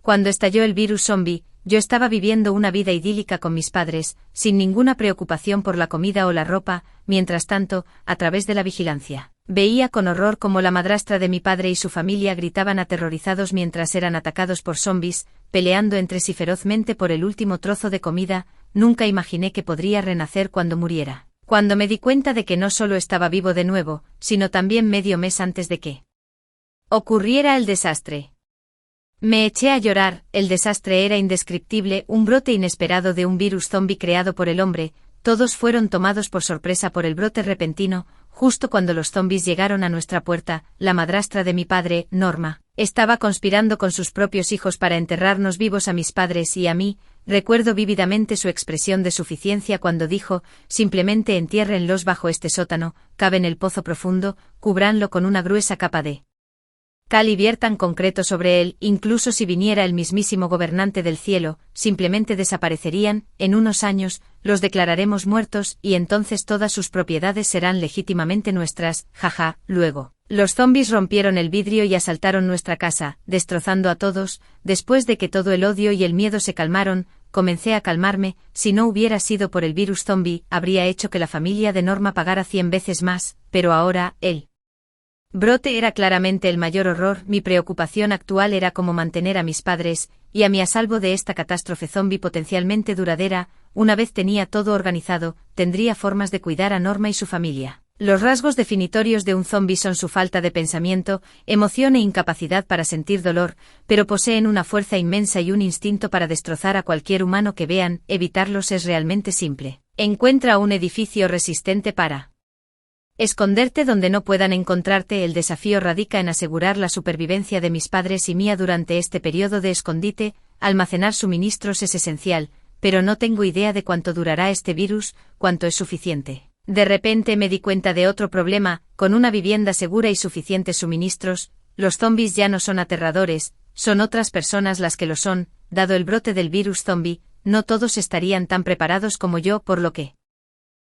Cuando estalló el virus zombie, yo estaba viviendo una vida idílica con mis padres, sin ninguna preocupación por la comida o la ropa. Mientras tanto, a través de la vigilancia, veía con horror cómo la madrastra de mi padre y su familia gritaban aterrorizados mientras eran atacados por zombies, peleando entre sí ferozmente por el último trozo de comida. Nunca imaginé que podría renacer cuando muriera. Cuando me di cuenta de que no solo estaba vivo de nuevo, sino también medio mes antes de que ocurriera el desastre. Me eché a llorar. El desastre era indescriptible, un brote inesperado de un virus zombie creado por el hombre. Todos fueron tomados por sorpresa por el brote repentino. Justo cuando los zombies llegaron a nuestra puerta, la madrastra de mi padre, Norma, estaba conspirando con sus propios hijos para enterrarnos vivos a mis padres y a mí. Recuerdo vívidamente su expresión de suficiencia cuando dijo: simplemente entiérrenlos bajo este sótano, caven el pozo profundo, cúbranlo con una gruesa capa de cal y viertan concreto sobre él. Incluso si viniera el mismísimo gobernante del cielo, simplemente desaparecerían. En unos años, los declararemos muertos y entonces todas sus propiedades serán legítimamente nuestras, jaja. Luego, los zombies rompieron el vidrio y asaltaron nuestra casa, destrozando a todos. Después de que todo el odio y el miedo se calmaron, comencé a calmarme. Si no hubiera sido por el virus zombie, habría hecho que la familia de Norma pagara 100 veces más, pero ahora, el brote era claramente el mayor horror. Mi preocupación actual era cómo mantener a mis padres y a mí a salvo de esta catástrofe zombie potencialmente duradera. Una vez tenía todo organizado, tendría formas de cuidar a Norma y su familia. Los rasgos definitorios de un zombie son su falta de pensamiento, emoción e incapacidad para sentir dolor, pero poseen una fuerza inmensa y un instinto para destrozar a cualquier humano que vean. Evitarlos es realmente simple. Encuentra un edificio resistente para esconderte donde no puedan encontrarte. El desafío radica en asegurar la supervivencia de mis padres y mía durante este periodo de escondite. Almacenar suministros es esencial, pero no tengo idea de cuánto durará este virus. ¿Cuánto es suficiente? De repente me di cuenta de otro problema. Con una vivienda segura y suficientes suministros, los zombies ya no son aterradores, son otras personas las que lo son. Dado el brote del virus zombie, no todos estarían tan preparados como yo, por lo que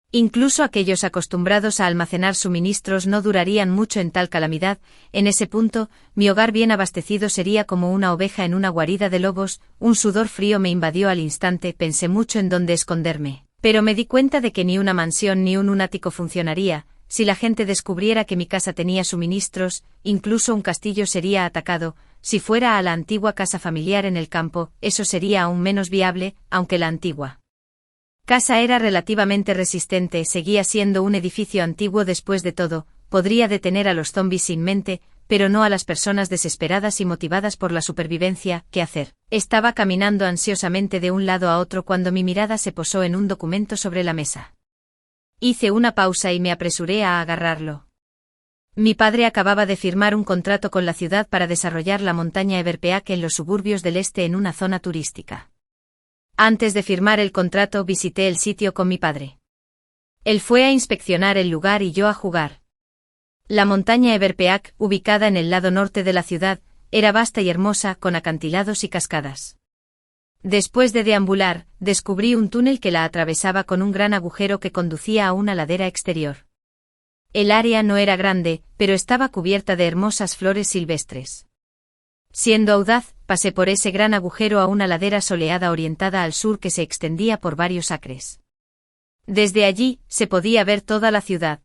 incluso aquellos acostumbrados a almacenar suministros no durarían mucho en tal calamidad. En ese punto, mi hogar bien abastecido sería como una oveja en una guarida de lobos. Un sudor frío me invadió al instante. Pensé mucho en dónde esconderme, pero me di cuenta de que ni una mansión ni un ático funcionaría. Si la gente descubriera que mi casa tenía suministros, incluso un castillo sería atacado. Si fuera a la antigua casa familiar en el campo, eso sería aún menos viable. Aunque la antigua casa era relativamente resistente, seguía siendo un edificio antiguo. Después de todo, podría detener a los zombies sin mente, pero no a las personas desesperadas y motivadas por la supervivencia. ¿Qué hacer? Estaba caminando ansiosamente de un lado a otro cuando mi mirada se posó en un documento sobre la mesa. Hice una pausa y me apresuré a agarrarlo. Mi padre acababa de firmar un contrato con la ciudad para desarrollar la montaña Everpeak en los suburbios del este en una zona turística. Antes de firmar el contrato visité el sitio con mi padre. Él fue a inspeccionar el lugar y yo a jugar. La montaña Everpeak, ubicada en el lado norte de la ciudad, era vasta y hermosa, con acantilados y cascadas. Después de deambular, descubrí un túnel que la atravesaba con un gran agujero que conducía a una ladera exterior. El área no era grande, pero estaba cubierta de hermosas flores silvestres. Siendo audaz, pasé por ese gran agujero a una ladera soleada orientada al sur que se extendía por varios acres. Desde allí, se podía ver toda la ciudad.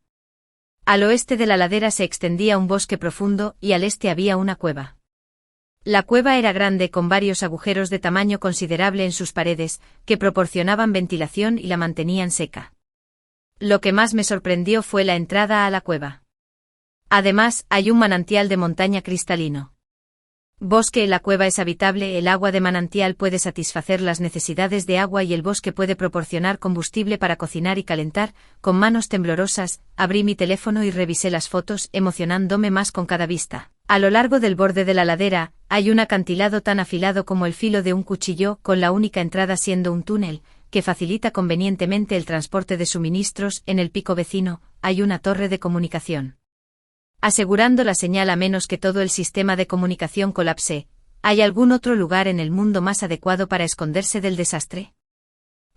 Al oeste de la ladera se extendía un bosque profundo y al este había una cueva. La cueva era grande, con varios agujeros de tamaño considerable en sus paredes, que proporcionaban ventilación y la mantenían seca. Lo que más me sorprendió fue la entrada a la cueva. Además, hay un manantial de montaña cristalino. Bosque. La cueva es habitable. El agua de manantial puede satisfacer las necesidades de agua y el bosque puede proporcionar combustible para cocinar y calentar. Con manos temblorosas, abrí mi teléfono y revisé las fotos, emocionándome más con cada vista. A lo largo del borde de la ladera, hay un acantilado tan afilado como el filo de un cuchillo, con la única entrada siendo un túnel, que facilita convenientemente el transporte de suministros. En el pico vecino, hay una torre de comunicación, asegurando la señal a menos que todo el sistema de comunicación colapse. ¿Hay algún otro lugar en el mundo más adecuado para esconderse del desastre?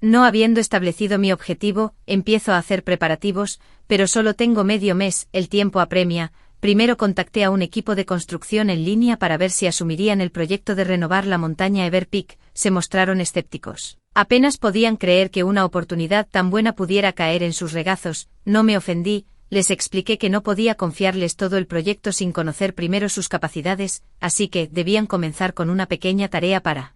No habiendo establecido mi objetivo, empiezo a hacer preparativos, pero solo tengo medio mes. El tiempo apremia. primero contacté a un equipo de construcción en línea para ver si asumirían el proyecto de renovar la montaña Ever Peak. Se mostraron escépticos. Apenas podían creer que una oportunidad tan buena pudiera caer en sus regazos. No me ofendí, les expliqué que no podía confiarles todo el proyecto sin conocer primero sus capacidades, así que debían comenzar con una pequeña tarea para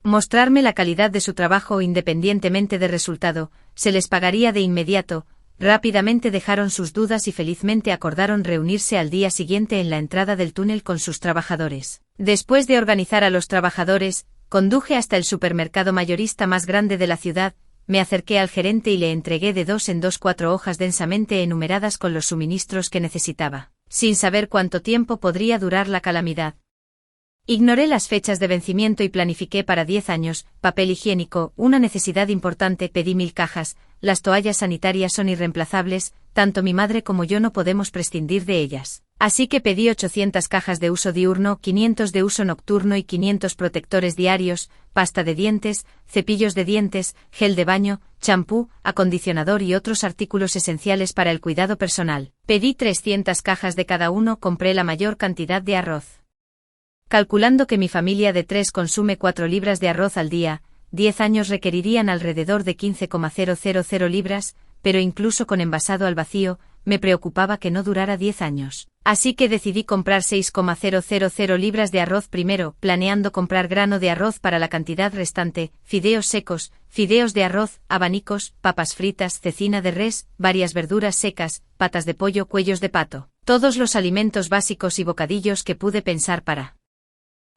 mostrarme la calidad de su trabajo independientemente del resultado. Se les pagaría de inmediato. Rápidamente dejaron sus dudas y felizmente acordaron reunirse al día siguiente en la entrada del túnel con sus trabajadores. Después de organizar a los trabajadores, conduje hasta el supermercado mayorista más grande de la ciudad, me acerqué al gerente y le entregué de 2 en 2 4 hojas densamente enumeradas con los suministros que necesitaba, sin saber cuánto tiempo podría durar la calamidad. Ignoré las fechas de vencimiento y planifiqué para 10 años, papel higiénico, una necesidad importante, pedí 1000 cajas, las toallas sanitarias son irreemplazables, tanto mi madre como yo no podemos prescindir de ellas. Así que pedí 800 cajas de uso diurno, 500 de uso nocturno y 500 protectores diarios, pasta de dientes, cepillos de dientes, gel de baño, champú, acondicionador y otros artículos esenciales para el cuidado personal. Pedí 300 cajas de cada uno, compré la mayor cantidad de arroz. Calculando que mi familia de 3 consume 4 libras de arroz al día, 10 años requerirían alrededor de 15,000 libras, pero incluso con envasado al vacío, me preocupaba que no durara 10 años. Así que decidí comprar 6,000 libras de arroz primero, planeando comprar grano de arroz para la cantidad restante, fideos secos, fideos de arroz, abanicos, papas fritas, cecina de res, varias verduras secas, patas de pollo, cuellos de pato, todos los alimentos básicos y bocadillos que pude pensar para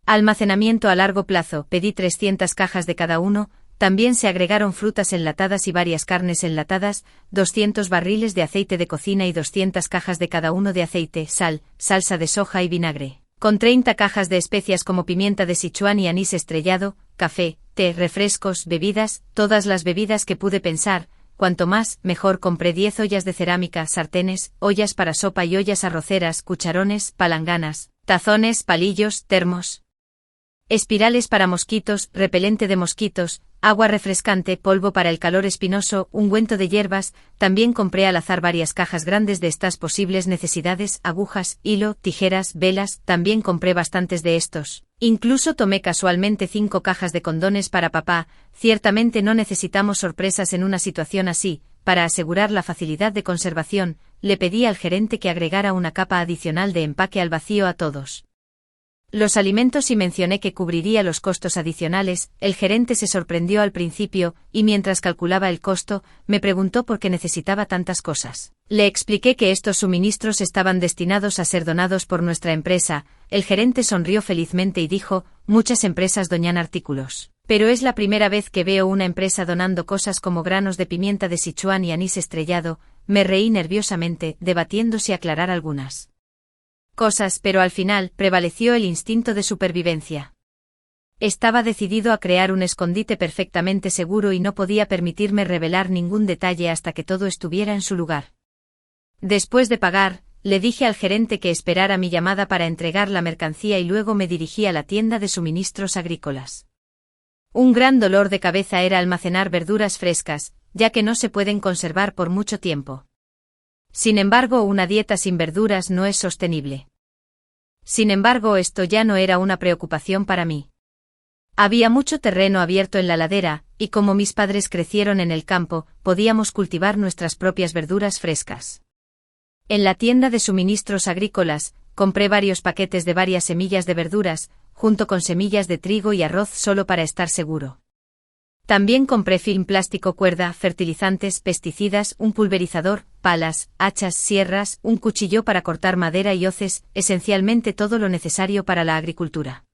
almacenamiento a largo plazo. Pedí 300 cajas de cada uno, también se agregaron frutas enlatadas y varias carnes enlatadas, 200 barriles de aceite de cocina y 200 cajas de cada uno de aceite, sal, salsa de soja y vinagre, con 30 cajas de especias como pimienta de Sichuan y anís estrellado, café, té, refrescos, bebidas, todas las bebidas que pude pensar, cuanto más, mejor. Compré 10 ollas de cerámica, sartenes, ollas para sopa y ollas arroceras, cucharones, palanganas, tazones, palillos, termos, espirales para mosquitos, repelente de mosquitos, agua refrescante, polvo para el calor espinoso, ungüento de hierbas. También compré al azar varias cajas grandes de estas posibles necesidades, agujas, hilo, tijeras, velas, también compré bastantes de estos. Incluso tomé casualmente 5 cajas de condones para papá. Ciertamente no necesitamos sorpresas en una situación así. Para asegurar la facilidad de conservación, le pedí al gerente que agregara una capa adicional de empaque al vacío a todos los alimentos y mencioné que cubriría los costos adicionales. El gerente se sorprendió al principio, y mientras calculaba el costo, me preguntó por qué necesitaba tantas cosas. Le expliqué que estos suministros estaban destinados a ser donados por nuestra empresa. El gerente sonrió felizmente y dijo, muchas empresas donan artículos, pero es la primera vez que veo una empresa donando cosas como granos de pimienta de Sichuan y anís estrellado. Me reí nerviosamente, debatiendo si aclarar algunas cosas, pero al final prevaleció el instinto de supervivencia. Estaba decidido a crear un escondite perfectamente seguro y no podía permitirme revelar ningún detalle hasta que todo estuviera en su lugar. Después de pagar, le dije al gerente que esperara mi llamada para entregar la mercancía y luego me dirigí a la tienda de suministros agrícolas. Un gran dolor de cabeza era almacenar verduras frescas, ya que no se pueden conservar por mucho tiempo. Sin embargo, una dieta sin verduras no es sostenible. Sin embargo, esto ya no era una preocupación para mí. Había mucho terreno abierto en la ladera, y como mis padres crecieron en el campo, podíamos cultivar nuestras propias verduras frescas. En la tienda de suministros agrícolas, compré varios paquetes de varias semillas de verduras, junto con semillas de trigo y arroz solo para estar seguro. También compré film plástico, cuerda, fertilizantes, pesticidas, un pulverizador, palas, hachas, sierras, un cuchillo para cortar madera y hoces, esencialmente todo lo necesario para la agricultura.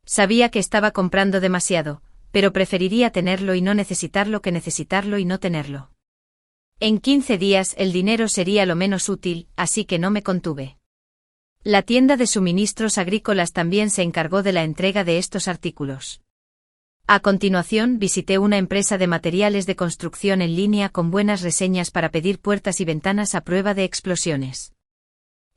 Sabía que estaba comprando demasiado, pero preferiría tenerlo y no necesitarlo que necesitarlo y no tenerlo. En 15 días el dinero sería lo menos útil, así que no me contuve. La tienda de suministros agrícolas también se encargó de la entrega de estos artículos. A continuación visité una empresa de materiales de construcción en línea con buenas reseñas para pedir puertas y ventanas a prueba de explosiones.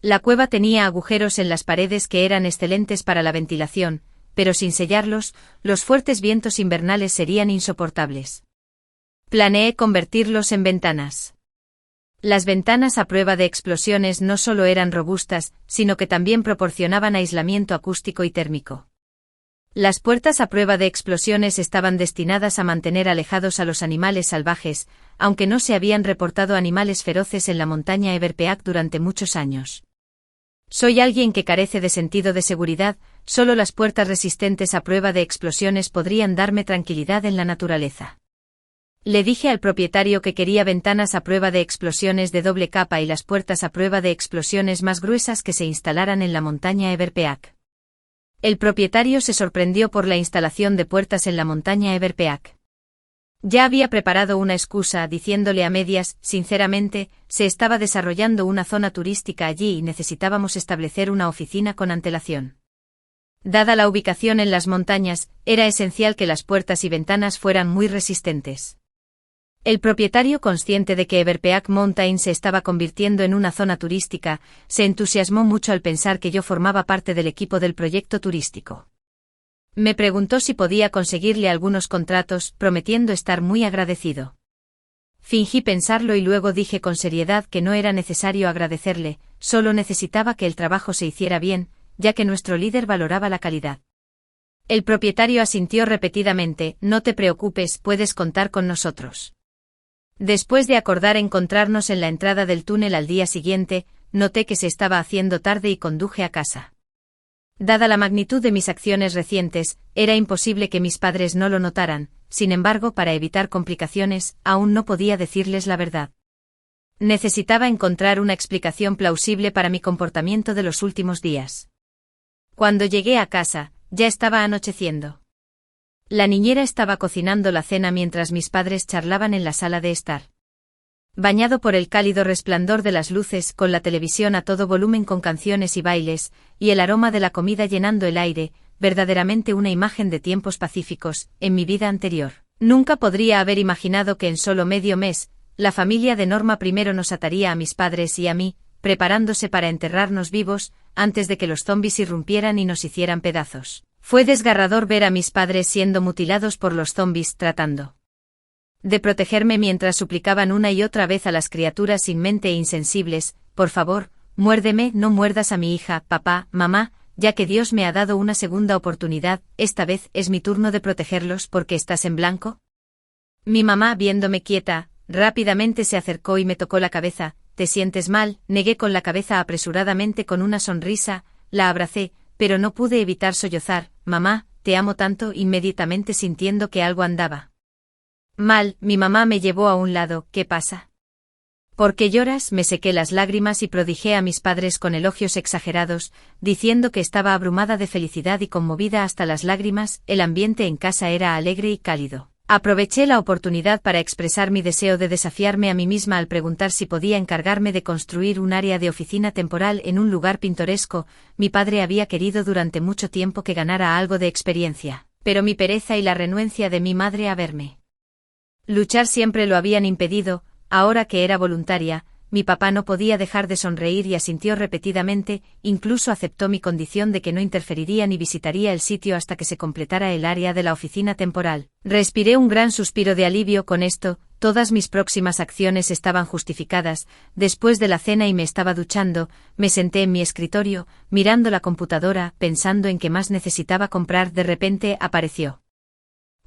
La cueva tenía agujeros en las paredes que eran excelentes para la ventilación, pero sin sellarlos, los fuertes vientos invernales serían insoportables. Planeé convertirlos en ventanas. Las ventanas a prueba de explosiones no solo eran robustas, sino que también proporcionaban aislamiento acústico y térmico. Las puertas a prueba de explosiones estaban destinadas a mantener alejados a los animales salvajes, aunque no se habían reportado animales feroces en la montaña Everpeak durante muchos años. Soy alguien que carece de sentido de seguridad, solo las puertas resistentes a prueba de explosiones podrían darme tranquilidad en la naturaleza. Le dije al propietario que quería ventanas a prueba de explosiones de doble capa y las puertas a prueba de explosiones más gruesas que se instalaran en la montaña Everpeak. El propietario se sorprendió por la instalación de puertas en la montaña Everpeak. Ya había preparado una excusa diciéndole a medias, sinceramente, se estaba desarrollando una zona turística allí y necesitábamos establecer una oficina con antelación. Dada la ubicación en las montañas, era esencial que las puertas y ventanas fueran muy resistentes. El propietario, consciente de que Everpeak Mountain se estaba convirtiendo en una zona turística, se entusiasmó mucho al pensar que yo formaba parte del equipo del proyecto turístico. Me preguntó si podía conseguirle algunos contratos, prometiendo estar muy agradecido. Fingí pensarlo y luego dije con seriedad que no era necesario agradecerle, solo necesitaba que el trabajo se hiciera bien, ya que nuestro líder valoraba la calidad. El propietario asintió repetidamente, no te preocupes, puedes contar con nosotros. Después de acordar encontrarnos en la entrada del túnel al día siguiente, noté que se estaba haciendo tarde y conduje a casa. Dada la magnitud de mis acciones recientes, era imposible que mis padres no lo notaran, sin embargo, para evitar complicaciones, aún no podía decirles la verdad. Necesitaba encontrar una explicación plausible para mi comportamiento de los últimos días. Cuando llegué a casa, ya estaba anocheciendo. La niñera estaba cocinando la cena mientras mis padres charlaban en la sala de estar. Bañado por el cálido resplandor de las luces, con la televisión a todo volumen con canciones y bailes, y el aroma de la comida llenando el aire, verdaderamente una imagen de tiempos pacíficos, en mi vida anterior. Nunca podría haber imaginado que en solo medio mes, la familia de Norma primero nos ataría a mis padres y a mí, preparándose para enterrarnos vivos, antes de que los zombis irrumpieran y nos hicieran pedazos. Fue desgarrador ver a mis padres siendo mutilados por los zombis tratando de protegerme mientras suplicaban una y otra vez a las criaturas sin mente e insensibles, por favor, muérdeme, no muerdas a mi hija, papá, mamá, ya que Dios me ha dado una segunda oportunidad, esta vez es mi turno de protegerlos porque estás en blanco. Mi mamá, viéndome quieta, rápidamente se acercó y me tocó la cabeza. ¿Te sientes mal? Negué con la cabeza apresuradamente con una sonrisa, la abracé, pero no pude evitar sollozar. Mamá, te amo tanto, inmediatamente sintiendo que algo andaba mal. Mi mamá me llevó a un lado. ¿Qué pasa? ¿Por qué lloras? Me sequé las lágrimas y prodigé a mis padres con elogios exagerados, diciendo que estaba abrumada de felicidad y conmovida hasta las lágrimas. El ambiente en casa era alegre y cálido. Aproveché la oportunidad para expresar mi deseo de desafiarme a mí misma al preguntar si podía encargarme de construir un área de oficina temporal en un lugar pintoresco. Mi padre había querido durante mucho tiempo que ganara algo de experiencia, pero mi pereza y la renuencia de mi madre a verme luchar siempre lo habían impedido. Ahora que era voluntaria, mi papá no podía dejar de sonreír y asintió repetidamente, incluso aceptó mi condición de que no interferiría ni visitaría el sitio hasta que se completara el área de la oficina temporal. Respiré un gran suspiro de alivio con esto, todas mis próximas acciones estaban justificadas. Después de la cena y me estaba duchando, me senté en mi escritorio, mirando la computadora, pensando en qué más necesitaba comprar. De repente apareció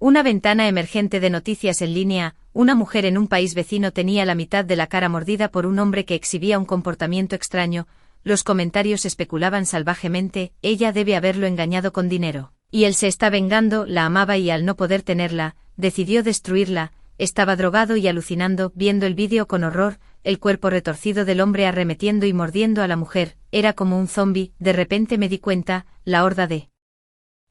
una ventana emergente de noticias en línea. Una mujer en un país vecino tenía la mitad de la cara mordida por un hombre que exhibía un comportamiento extraño. Los comentarios especulaban salvajemente, ella debe haberlo engañado con dinero. Y él se está vengando, la amaba y al no poder tenerla, decidió destruirla. Estaba drogado y alucinando, viendo el vídeo con horror, el cuerpo retorcido del hombre arremetiendo y mordiendo a la mujer, era como un zombi. De repente me di cuenta, la horda de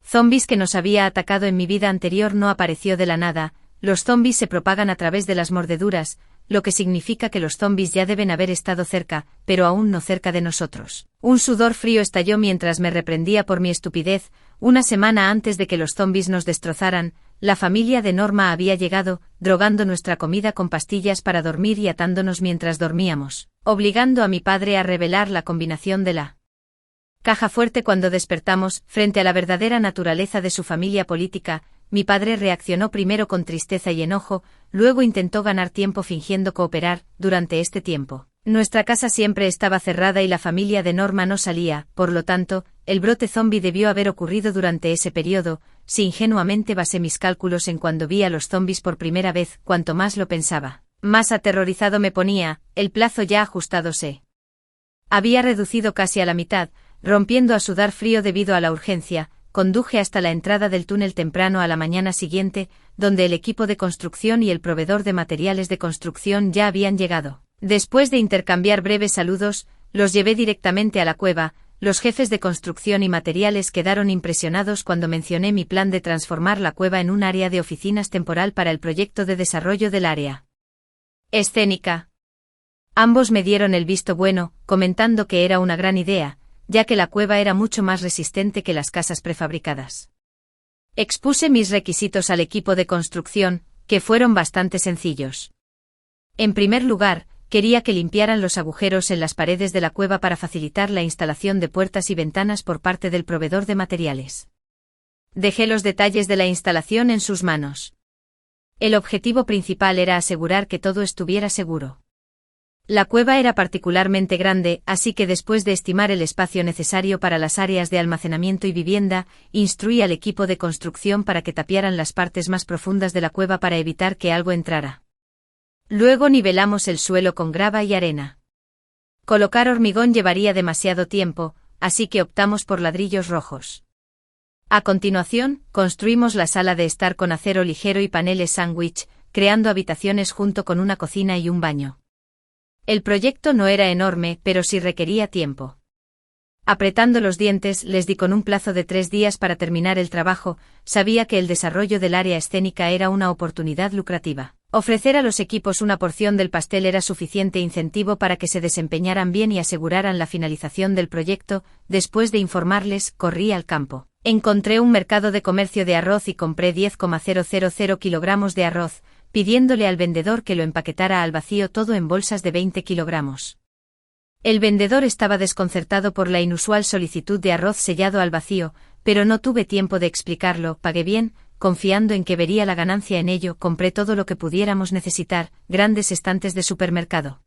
zombis que nos había atacado en mi vida anterior no apareció de la nada. Los zombis se propagan a través de las mordeduras, lo que significa que los zombis ya deben haber estado cerca, pero aún no cerca de nosotros. Un sudor frío estalló mientras me reprendía por mi estupidez. Una semana antes de que los zombis nos destrozaran, la familia de Norma había llegado, drogando nuestra comida con pastillas para dormir y atándonos mientras dormíamos, obligando a mi padre a revelar la combinación de la caja fuerte cuando despertamos, frente a la verdadera naturaleza de su familia política. mi padre reaccionó primero con tristeza y enojo, luego intentó ganar tiempo fingiendo cooperar. Durante este tiempo, nuestra casa siempre estaba cerrada y la familia de Norma no salía, por lo tanto, el brote zombie debió haber ocurrido durante ese periodo. Si ingenuamente basé mis cálculos en cuando vi a los zombies por primera vez, cuanto más lo pensaba, más aterrorizado me ponía. El plazo ya ajustado se había reducido casi a la mitad, rompiendo a sudar frío debido a la urgencia. Conduje hasta la entrada del túnel temprano a la mañana siguiente, donde el equipo de construcción y el proveedor de materiales de construcción ya habían llegado. Después de intercambiar breves saludos, los llevé directamente a la cueva. Los jefes de construcción y materiales quedaron impresionados cuando mencioné mi plan de transformar la cueva en un área de oficinas temporal para el proyecto de desarrollo del área escénica. Ambos me dieron el visto bueno, comentando que era una gran idea, ya que la cueva era mucho más resistente que las casas prefabricadas. Expuse mis requisitos al equipo de construcción, que fueron bastante sencillos. En primer lugar, quería que limpiaran los agujeros en las paredes de la cueva para facilitar la instalación de puertas y ventanas por parte del proveedor de materiales. Dejé los detalles de la instalación en sus manos. El objetivo principal era asegurar que todo estuviera seguro. La cueva era particularmente grande, así que después de estimar el espacio necesario para las áreas de almacenamiento y vivienda, instruí al equipo de construcción para que tapiaran las partes más profundas de la cueva para evitar que algo entrara. Luego nivelamos el suelo con grava y arena. Colocar hormigón llevaría demasiado tiempo, así que optamos por ladrillos rojos. A continuación, construimos la sala de estar con acero ligero y paneles sándwich, creando habitaciones junto con una cocina y un baño. El proyecto no era enorme, pero sí requería tiempo. Apretando los dientes, les di con un plazo de 3 días para terminar el trabajo. Sabía que el desarrollo del área escénica era una oportunidad lucrativa. Ofrecer a los equipos una porción del pastel era suficiente incentivo para que se desempeñaran bien y aseguraran la finalización del proyecto. Después de informarles, corrí al campo. Encontré un mercado de comercio de arroz y compré 10,000 kilogramos de arroz, pidiéndole al vendedor que lo empaquetara al vacío todo en bolsas de 20 kilogramos. El vendedor estaba desconcertado por la inusual solicitud de arroz sellado al vacío, pero no tuve tiempo de explicarlo. Pagué bien, confiando en que vería la ganancia en ello. Compré todo lo que pudiéramos necesitar, grandes estantes de supermercado.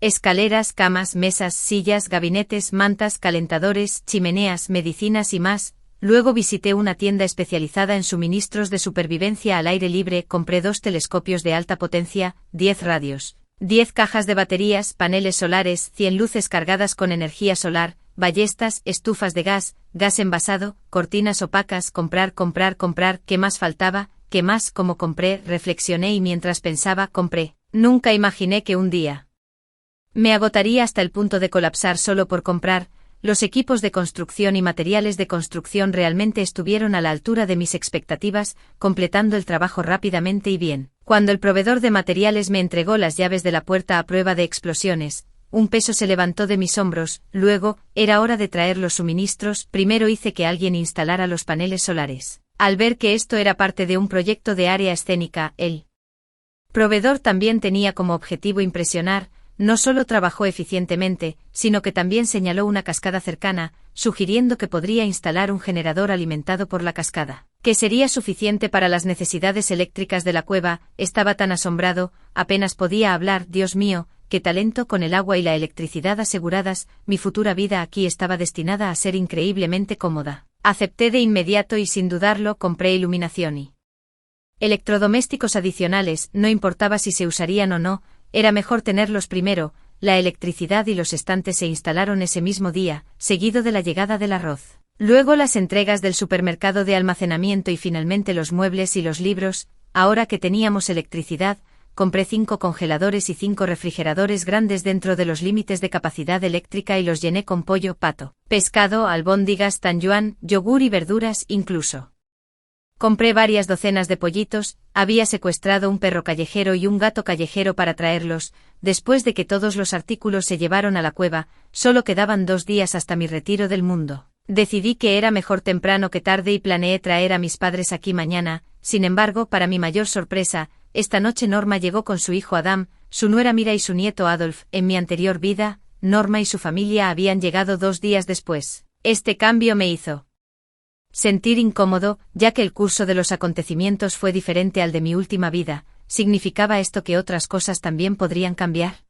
Escaleras, camas, mesas, sillas, gabinetes, mantas, calentadores, chimeneas, medicinas y más. Luego visité una tienda especializada en suministros de supervivencia al aire libre. Compré 2 telescopios de alta potencia, 10 radios, 10 cajas de baterías, paneles solares, 100 luces cargadas con energía solar, ballestas, estufas de gas, gas envasado, cortinas opacas. Comprar. ¿Qué más faltaba? ¿Qué más? ¿Cómo compré? Reflexioné y mientras pensaba, compré. Nunca imaginé que un día me agotaría hasta el punto de colapsar solo por comprar. Los equipos de construcción y materiales de construcción realmente estuvieron a la altura de mis expectativas, completando el trabajo rápidamente y bien. Cuando el proveedor de materiales me entregó las llaves de la puerta a prueba de explosiones, un peso se levantó de mis hombros. Luego, era hora de traer los suministros. Primero hice que alguien instalara los paneles solares. Al ver que esto era parte de un proyecto de área escénica, el proveedor también tenía como objetivo impresionar. No solo trabajó eficientemente, sino que también señaló una cascada cercana, sugiriendo que podría instalar un generador alimentado por la cascada, que sería suficiente para las necesidades eléctricas de la cueva. Estaba tan asombrado, apenas podía hablar. Dios mío, qué talento. Con el agua y la electricidad aseguradas, mi futura vida aquí estaba destinada a ser increíblemente cómoda. Acepté de inmediato y sin dudarlo compré iluminación y electrodomésticos adicionales. No importaba si se usarían o no, era mejor tenerlos primero. La electricidad y los estantes se instalaron ese mismo día, seguido de la llegada del arroz. Luego las entregas del supermercado de almacenamiento y finalmente los muebles y los libros. Ahora que teníamos electricidad, compré 5 congeladores y 5 refrigeradores grandes dentro de los límites de capacidad eléctrica y los llené con pollo, pato, pescado, albóndigas, tangyuan, yogur y verduras incluso. Compré varias docenas de pollitos. Había secuestrado un perro callejero y un gato callejero para traerlos. Después de que todos los artículos se llevaron a la cueva, solo quedaban 2 días hasta mi retiro del mundo. Decidí que era mejor temprano que tarde y planeé traer a mis padres aquí mañana. Sin embargo, para mi mayor sorpresa, esta noche Norma llegó con su hijo Adam, su nuera Mira y su nieto Adolf. En mi anterior vida, Norma y su familia habían llegado 2 días después. Este cambio me hizo Sentir incómodo, ya que el curso de los acontecimientos fue diferente al de mi última vida. ¿Significaba esto que otras cosas también podrían cambiar?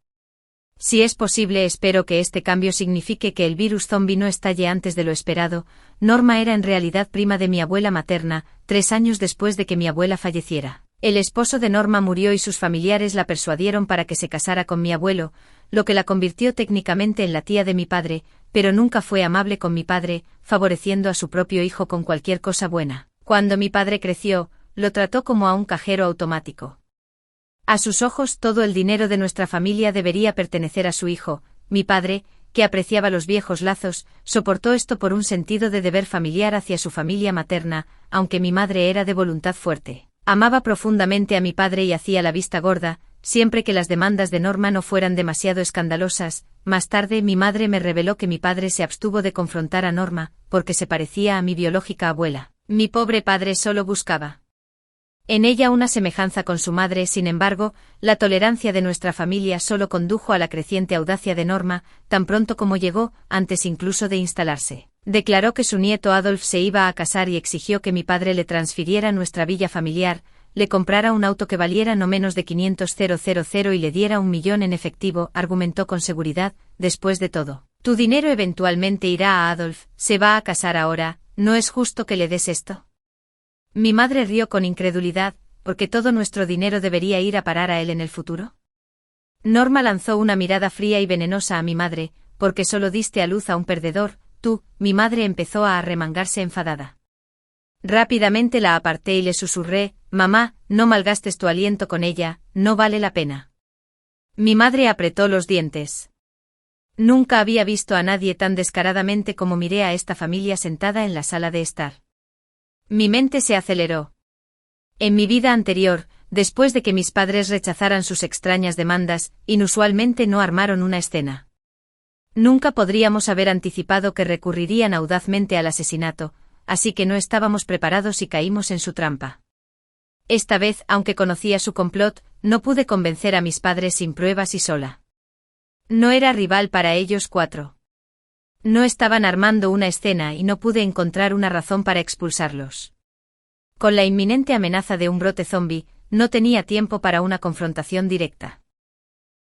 Si es posible, espero que este cambio signifique que el virus zombie no estalle antes de lo esperado. Norma era en realidad prima de mi abuela materna, 3 años después de que mi abuela falleciera. El esposo de Norma murió y sus familiares la persuadieron para que se casara con mi abuelo, lo que la convirtió técnicamente en la tía de mi padre, pero nunca fue amable con mi padre, favoreciendo a su propio hijo con cualquier cosa buena. Cuando mi padre creció, lo trató como a un cajero automático. A sus ojos todo el dinero de nuestra familia debería pertenecer a su hijo. Mi padre, que apreciaba los viejos lazos, soportó esto por un sentido de deber familiar hacia su familia materna, aunque mi madre era de voluntad fuerte. Amaba profundamente a mi padre y hacía la vista gorda, siempre que las demandas de Norma no fueran demasiado escandalosas. Más tarde mi madre me reveló que mi padre se abstuvo de confrontar a Norma, porque se parecía a mi biológica abuela. Mi pobre padre solo buscaba en ella una semejanza con su madre. Sin embargo, la tolerancia de nuestra familia solo condujo a la creciente audacia de Norma, tan pronto como llegó, antes incluso de instalarse. Declaró que su nieto Adolf se iba a casar y exigió que mi padre le transfiriera nuestra villa familiar, le comprara un auto que valiera no menos de 500.000 y le diera 1 millón en efectivo. Argumentó con seguridad: después de todo, tu dinero eventualmente irá a Adolf, se va a casar ahora, ¿no es justo que le des esto? Mi madre rió con incredulidad, ¿porque todo nuestro dinero debería ir a parar a él en el futuro? Norma lanzó una mirada fría y venenosa a mi madre: porque solo diste a luz a un perdedor, tú. Mi madre empezó a arremangarse enfadada. Rápidamente la aparté y le susurré: mamá, no malgastes tu aliento con ella, no vale la pena. Mi madre apretó los dientes. Nunca había visto a nadie tan descaradamente como miré a esta familia sentada en la sala de estar. Mi mente se aceleró. En mi vida anterior, después de que mis padres rechazaran sus extrañas demandas, inusualmente no armaron una escena. Nunca podríamos haber anticipado que recurrirían audazmente al asesinato, así que no estábamos preparados y caímos en su trampa. Esta vez, aunque conocía su complot, no pude convencer a mis padres sin pruebas y sola. No era rival para ellos 4. No estaban armando una escena y no pude encontrar una razón para expulsarlos. Con la inminente amenaza de un brote zombie, no tenía tiempo para una confrontación directa.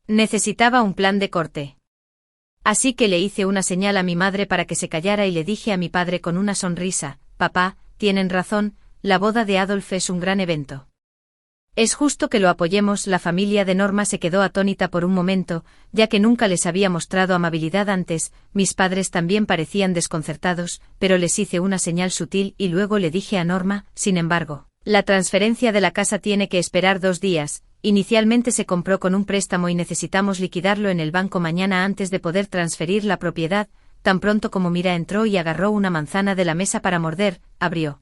Necesitaba un plan de corte. Así que le hice una señal a mi madre para que se callara y le dije a mi padre con una sonrisa: papá, tienen razón, la boda de Adolf es un gran evento. Es justo que lo apoyemos. La familia de Norma se quedó atónita por un momento, ya que nunca les había mostrado amabilidad antes. Mis padres también parecían desconcertados, pero les hice una señal sutil y luego le dije a Norma: sin embargo, la transferencia de la casa tiene que esperar 2 días. Inicialmente se compró con un préstamo y necesitamos liquidarlo en el banco mañana antes de poder transferir la propiedad. Tan pronto como Mira entró y agarró una manzana de la mesa para morder, abrió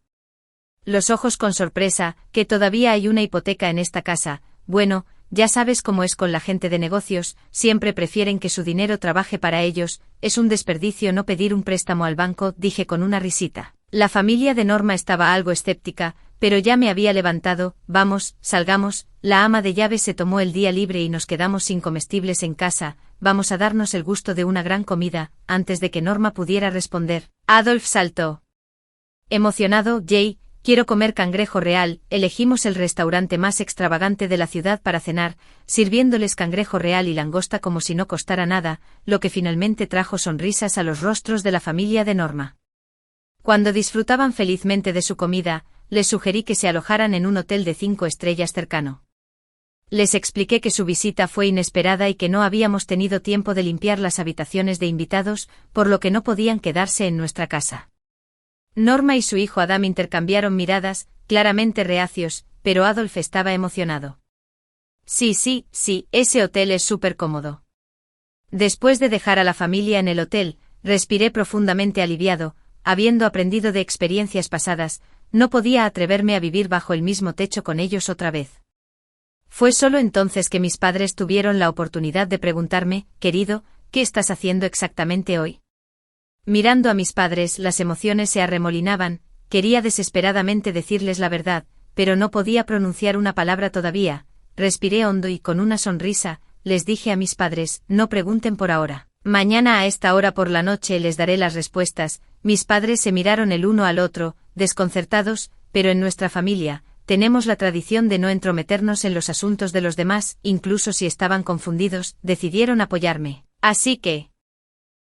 los ojos con sorpresa: que todavía hay una hipoteca en esta casa. Bueno, ya sabes cómo es con la gente de negocios, siempre prefieren que su dinero trabaje para ellos, es un desperdicio no pedir un préstamo al banco, dije con una risita. La familia de Norma estaba algo escéptica, pero ya me había levantado. Vamos, salgamos. La ama de llaves se tomó el día libre y nos quedamos sin comestibles en casa. Vamos a darnos el gusto de una gran comida. Antes de que Norma pudiera responder, Adolf saltó emocionado: Jay, quiero comer cangrejo real. Elegimos el restaurante más extravagante de la ciudad para cenar, sirviéndoles cangrejo real y langosta como si no costara nada, lo que finalmente trajo sonrisas a los rostros de la familia de Norma. Cuando disfrutaban felizmente de su comida, les sugerí que se alojaran en un hotel de 5 estrellas cercano. Les expliqué que su visita fue inesperada y que no habíamos tenido tiempo de limpiar las habitaciones de invitados, por lo que no podían quedarse en nuestra casa. Norma y su hijo Adam intercambiaron miradas, claramente reacios, pero Adolf estaba emocionado. Sí, ese hotel es súper cómodo. Después de dejar a la familia en el hotel, respiré profundamente aliviado. Habiendo aprendido de experiencias pasadas, no podía atreverme a vivir bajo el mismo techo con ellos otra vez. Fue solo entonces que mis padres tuvieron la oportunidad de preguntarme: querido, ¿qué estás haciendo exactamente hoy? Mirando a mis padres, las emociones se arremolinaban. Quería desesperadamente decirles la verdad, pero no podía pronunciar una palabra todavía. Respiré hondo y con una sonrisa, les dije a mis padres: no pregunten por ahora. Mañana a esta hora por la noche les daré las respuestas. Mis padres se miraron el uno al otro, desconcertados, pero en nuestra familia, tenemos la tradición de no entrometernos en los asuntos de los demás, incluso si estaban confundidos, decidieron apoyarme. Así que...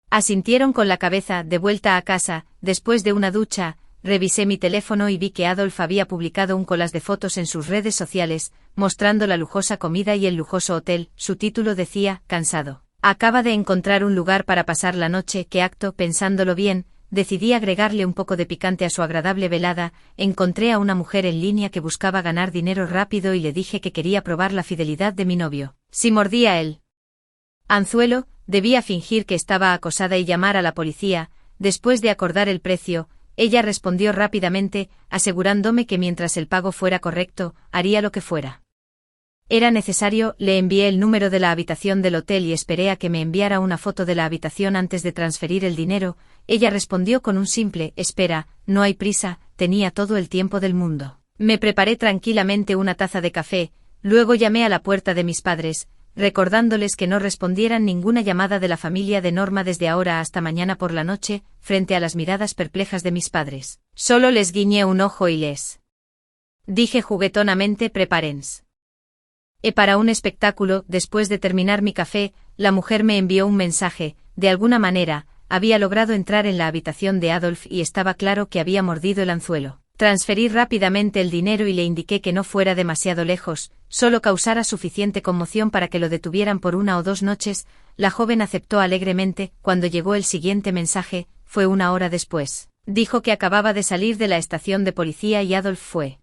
Asintieron con la cabeza. De vuelta a casa, después de una ducha, revisé mi teléfono y vi que Adolf había publicado un collage de fotos en sus redes sociales, mostrando la lujosa comida y el lujoso hotel. Su título decía, cansado. Acaba de encontrar un lugar para pasar la noche. ¿Qué acto? Pensándolo bien, decidí agregarle un poco de picante a su agradable velada. Encontré a una mujer en línea que buscaba ganar dinero rápido y le dije que quería probar la fidelidad de mi novio. Si mordía el anzuelo, debía fingir que estaba acosada y llamar a la policía. Después de acordar el precio, ella respondió rápidamente, asegurándome que mientras el pago fuera correcto, haría lo que fuera. Era necesario. Le envié el número de la habitación del hotel y esperé a que me enviara una foto de la habitación antes de transferir el dinero. Ella respondió con un simple, espera, no hay prisa, tenía todo el tiempo del mundo. Me preparé tranquilamente una taza de café, luego llamé a la puerta de mis padres, recordándoles que no respondieran ninguna llamada de la familia de Norma desde ahora hasta mañana por la noche, frente a las miradas perplejas de mis padres. Solo les guiñé un ojo y les dije juguetonamente, prepárense. Para un espectáculo. Después de terminar mi café, la mujer me envió un mensaje. De alguna manera, había logrado entrar en la habitación de Adolf y estaba claro que había mordido el anzuelo. Transferí rápidamente el dinero y le indiqué que no fuera demasiado lejos, solo causara suficiente conmoción para que lo detuvieran por 1 o 2 noches. La joven aceptó alegremente. Cuando llegó el siguiente mensaje, fue 1 hora después. Dijo que acababa de salir de la estación de policía y Adolf fue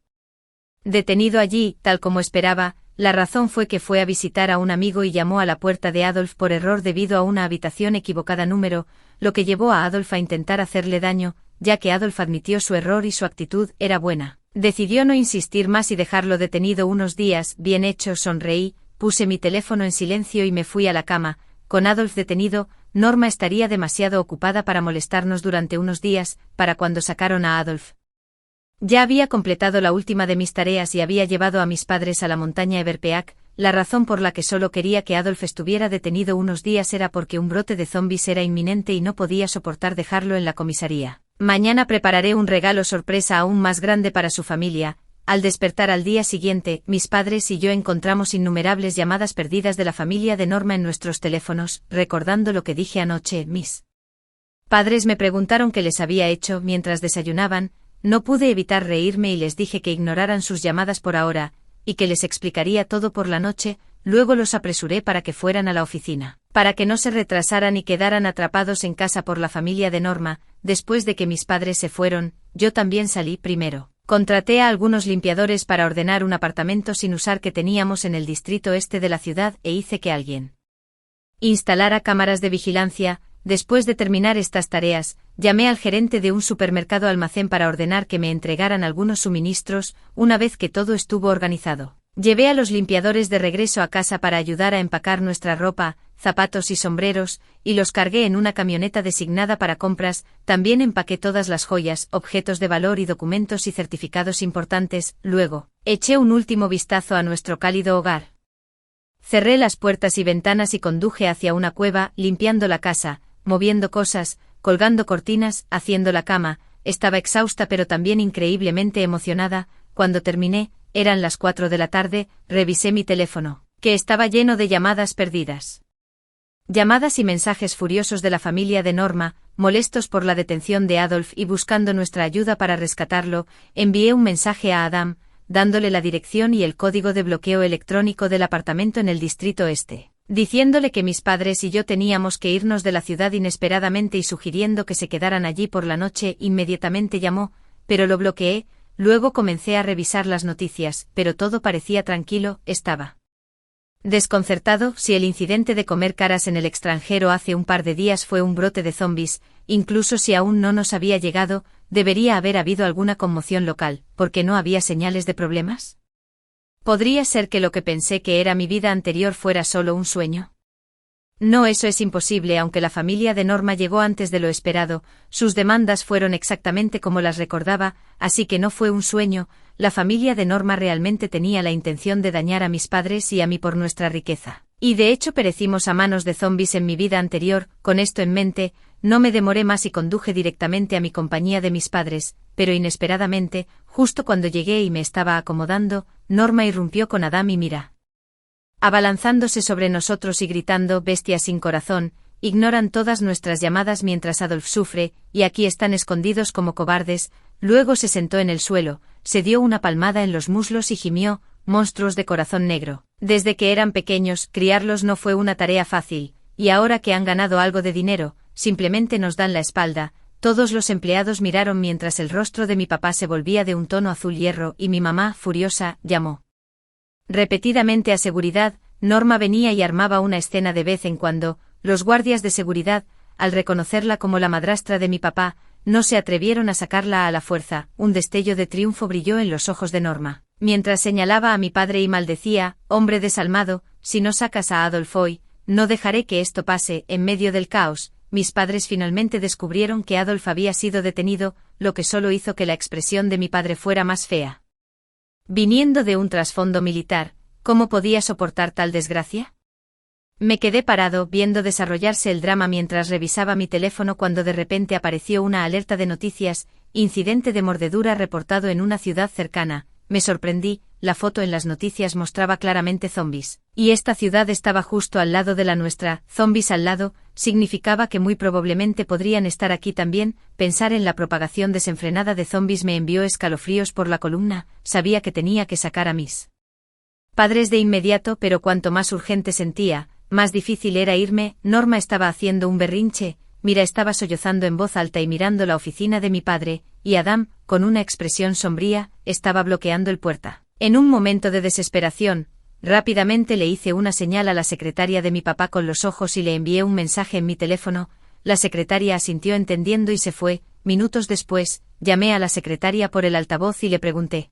detenido allí, tal como esperaba. La razón fue que fue a visitar a un amigo y llamó a la puerta de Adolf por error debido a una habitación equivocada número, lo que llevó a Adolf a intentar hacerle daño. Ya que Adolf admitió su error y su actitud era buena, decidió no insistir más y dejarlo detenido unos días. Bien hecho, sonreí, puse mi teléfono en silencio y me fui a la cama. Con Adolf detenido, Norma estaría demasiado ocupada para molestarnos durante unos días. Para cuando sacaron a Adolf, ya había completado la última de mis tareas y había llevado a mis padres a la montaña Everpeak. La razón por la que solo quería que Adolf estuviera detenido unos días era porque un brote de zombies era inminente y no podía soportar dejarlo en la comisaría. Mañana prepararé un regalo sorpresa aún más grande para su familia. Al despertar al día siguiente, mis padres y yo encontramos innumerables llamadas perdidas de la familia de Norma en nuestros teléfonos. Recordando lo que dije anoche, mis padres me preguntaron qué les había hecho mientras desayunaban. No pude evitar reírme y les dije que ignoraran sus llamadas por ahora, y que les explicaría todo por la noche. Luego los apresuré para que fueran a la oficina, para que no se retrasaran y quedaran atrapados en casa por la familia de Norma. Después de que mis padres se fueron, yo también salí primero. Contraté a algunos limpiadores para ordenar un apartamento sin usar que teníamos en el distrito este de la ciudad e hice que alguien instalara cámaras de vigilancia. Después de terminar estas tareas, llamé al gerente de un supermercado almacén para ordenar que me entregaran algunos suministros. Una vez que todo estuvo organizado, llevé a los limpiadores de regreso a casa para ayudar a empacar nuestra ropa, zapatos y sombreros, y los cargué en una camioneta designada para compras. También empaqué todas las joyas, objetos de valor y documentos y certificados importantes. Luego, eché un último vistazo a nuestro cálido hogar. Cerré las puertas y ventanas y conduje hacia una cueva, limpiando la casa, moviendo cosas, colgando cortinas, haciendo la cama. Estaba exhausta pero también increíblemente emocionada. Cuando terminé, eran las 4 de la tarde, revisé mi teléfono, que estaba lleno de llamadas perdidas. Llamadas y mensajes furiosos de la familia de Norma, molestos por la detención de Adolf y buscando nuestra ayuda para rescatarlo. Envié un mensaje a Adam, dándole la dirección y el código de bloqueo electrónico del apartamento en el distrito este, diciéndole que mis padres y yo teníamos que irnos de la ciudad inesperadamente y sugiriendo que se quedaran allí por la noche. Inmediatamente llamó, pero lo bloqueé. Luego comencé a revisar las noticias, pero todo parecía tranquilo. Estaba desconcertado. Si el incidente de comer caras en el extranjero hace un par de días fue un brote de zombies, incluso si aún no nos había llegado, debería haber habido alguna conmoción local, porque no había señales de problemas. ¿Podría ser que lo que pensé que era mi vida anterior fuera solo un sueño? No, eso es imposible. Aunque la familia de Norma llegó antes de lo esperado, sus demandas fueron exactamente como las recordaba, así que no fue un sueño. La familia de Norma realmente tenía la intención de dañar a mis padres y a mí por nuestra riqueza. Y de hecho perecimos a manos de zombies en mi vida anterior. Con esto en mente, no me demoré más y conduje directamente a mi compañía de mis padres, pero inesperadamente, justo cuando llegué y me estaba acomodando, Norma irrumpió con Adam y Mira, abalanzándose sobre nosotros y gritando: «Bestias sin corazón, ignoran todas nuestras llamadas mientras Adolf sufre, y aquí están escondidos como cobardes». Luego se sentó en el suelo, se dio una palmada en los muslos y gimió: «Monstruos de corazón negro». Desde que eran pequeños, criarlos no fue una tarea fácil, y ahora que han ganado algo de dinero, simplemente nos dan la espalda. Todos los empleados miraron mientras el rostro de mi papá se volvía de un tono azul hierro y mi mamá, furiosa, llamó repetidamente a seguridad. Norma venía y armaba una escena de vez en cuando. Los guardias de seguridad, al reconocerla como la madrastra de mi papá, no se atrevieron a sacarla a la fuerza. Un destello de triunfo brilló en los ojos de Norma, mientras señalaba a mi padre y maldecía: «Hombre desalmado, si no sacas a Adolf hoy, no dejaré que esto pase». En medio del caos, mis padres finalmente descubrieron que Adolf había sido detenido, lo que solo hizo que la expresión de mi padre fuera más fea. Viniendo de un trasfondo militar, ¿cómo podía soportar tal desgracia? Me quedé parado viendo desarrollarse el drama mientras revisaba mi teléfono cuando de repente apareció una alerta de noticias: incidente de mordedura reportado en una ciudad cercana. Me sorprendí, la foto en las noticias mostraba claramente zombies, y esta ciudad estaba justo al lado de la nuestra. Zombies al lado, significaba que muy probablemente podrían estar aquí también. Pensar en la propagación desenfrenada de zombies me envió escalofríos por la columna. Sabía que tenía que sacar a mis padres de inmediato, pero cuanto más urgente sentía, más difícil era irme. Norma estaba haciendo un berrinche, Mira estaba sollozando en voz alta y mirando la oficina de mi padre, y Adam, con una expresión sombría, estaba bloqueando el puerta. En un momento de desesperación, rápidamente le hice una señal a la secretaria de mi papá con los ojos y le envié un mensaje en mi teléfono. La secretaria asintió entendiendo y se fue. Minutos después, llamé a la secretaria por el altavoz y le pregunté: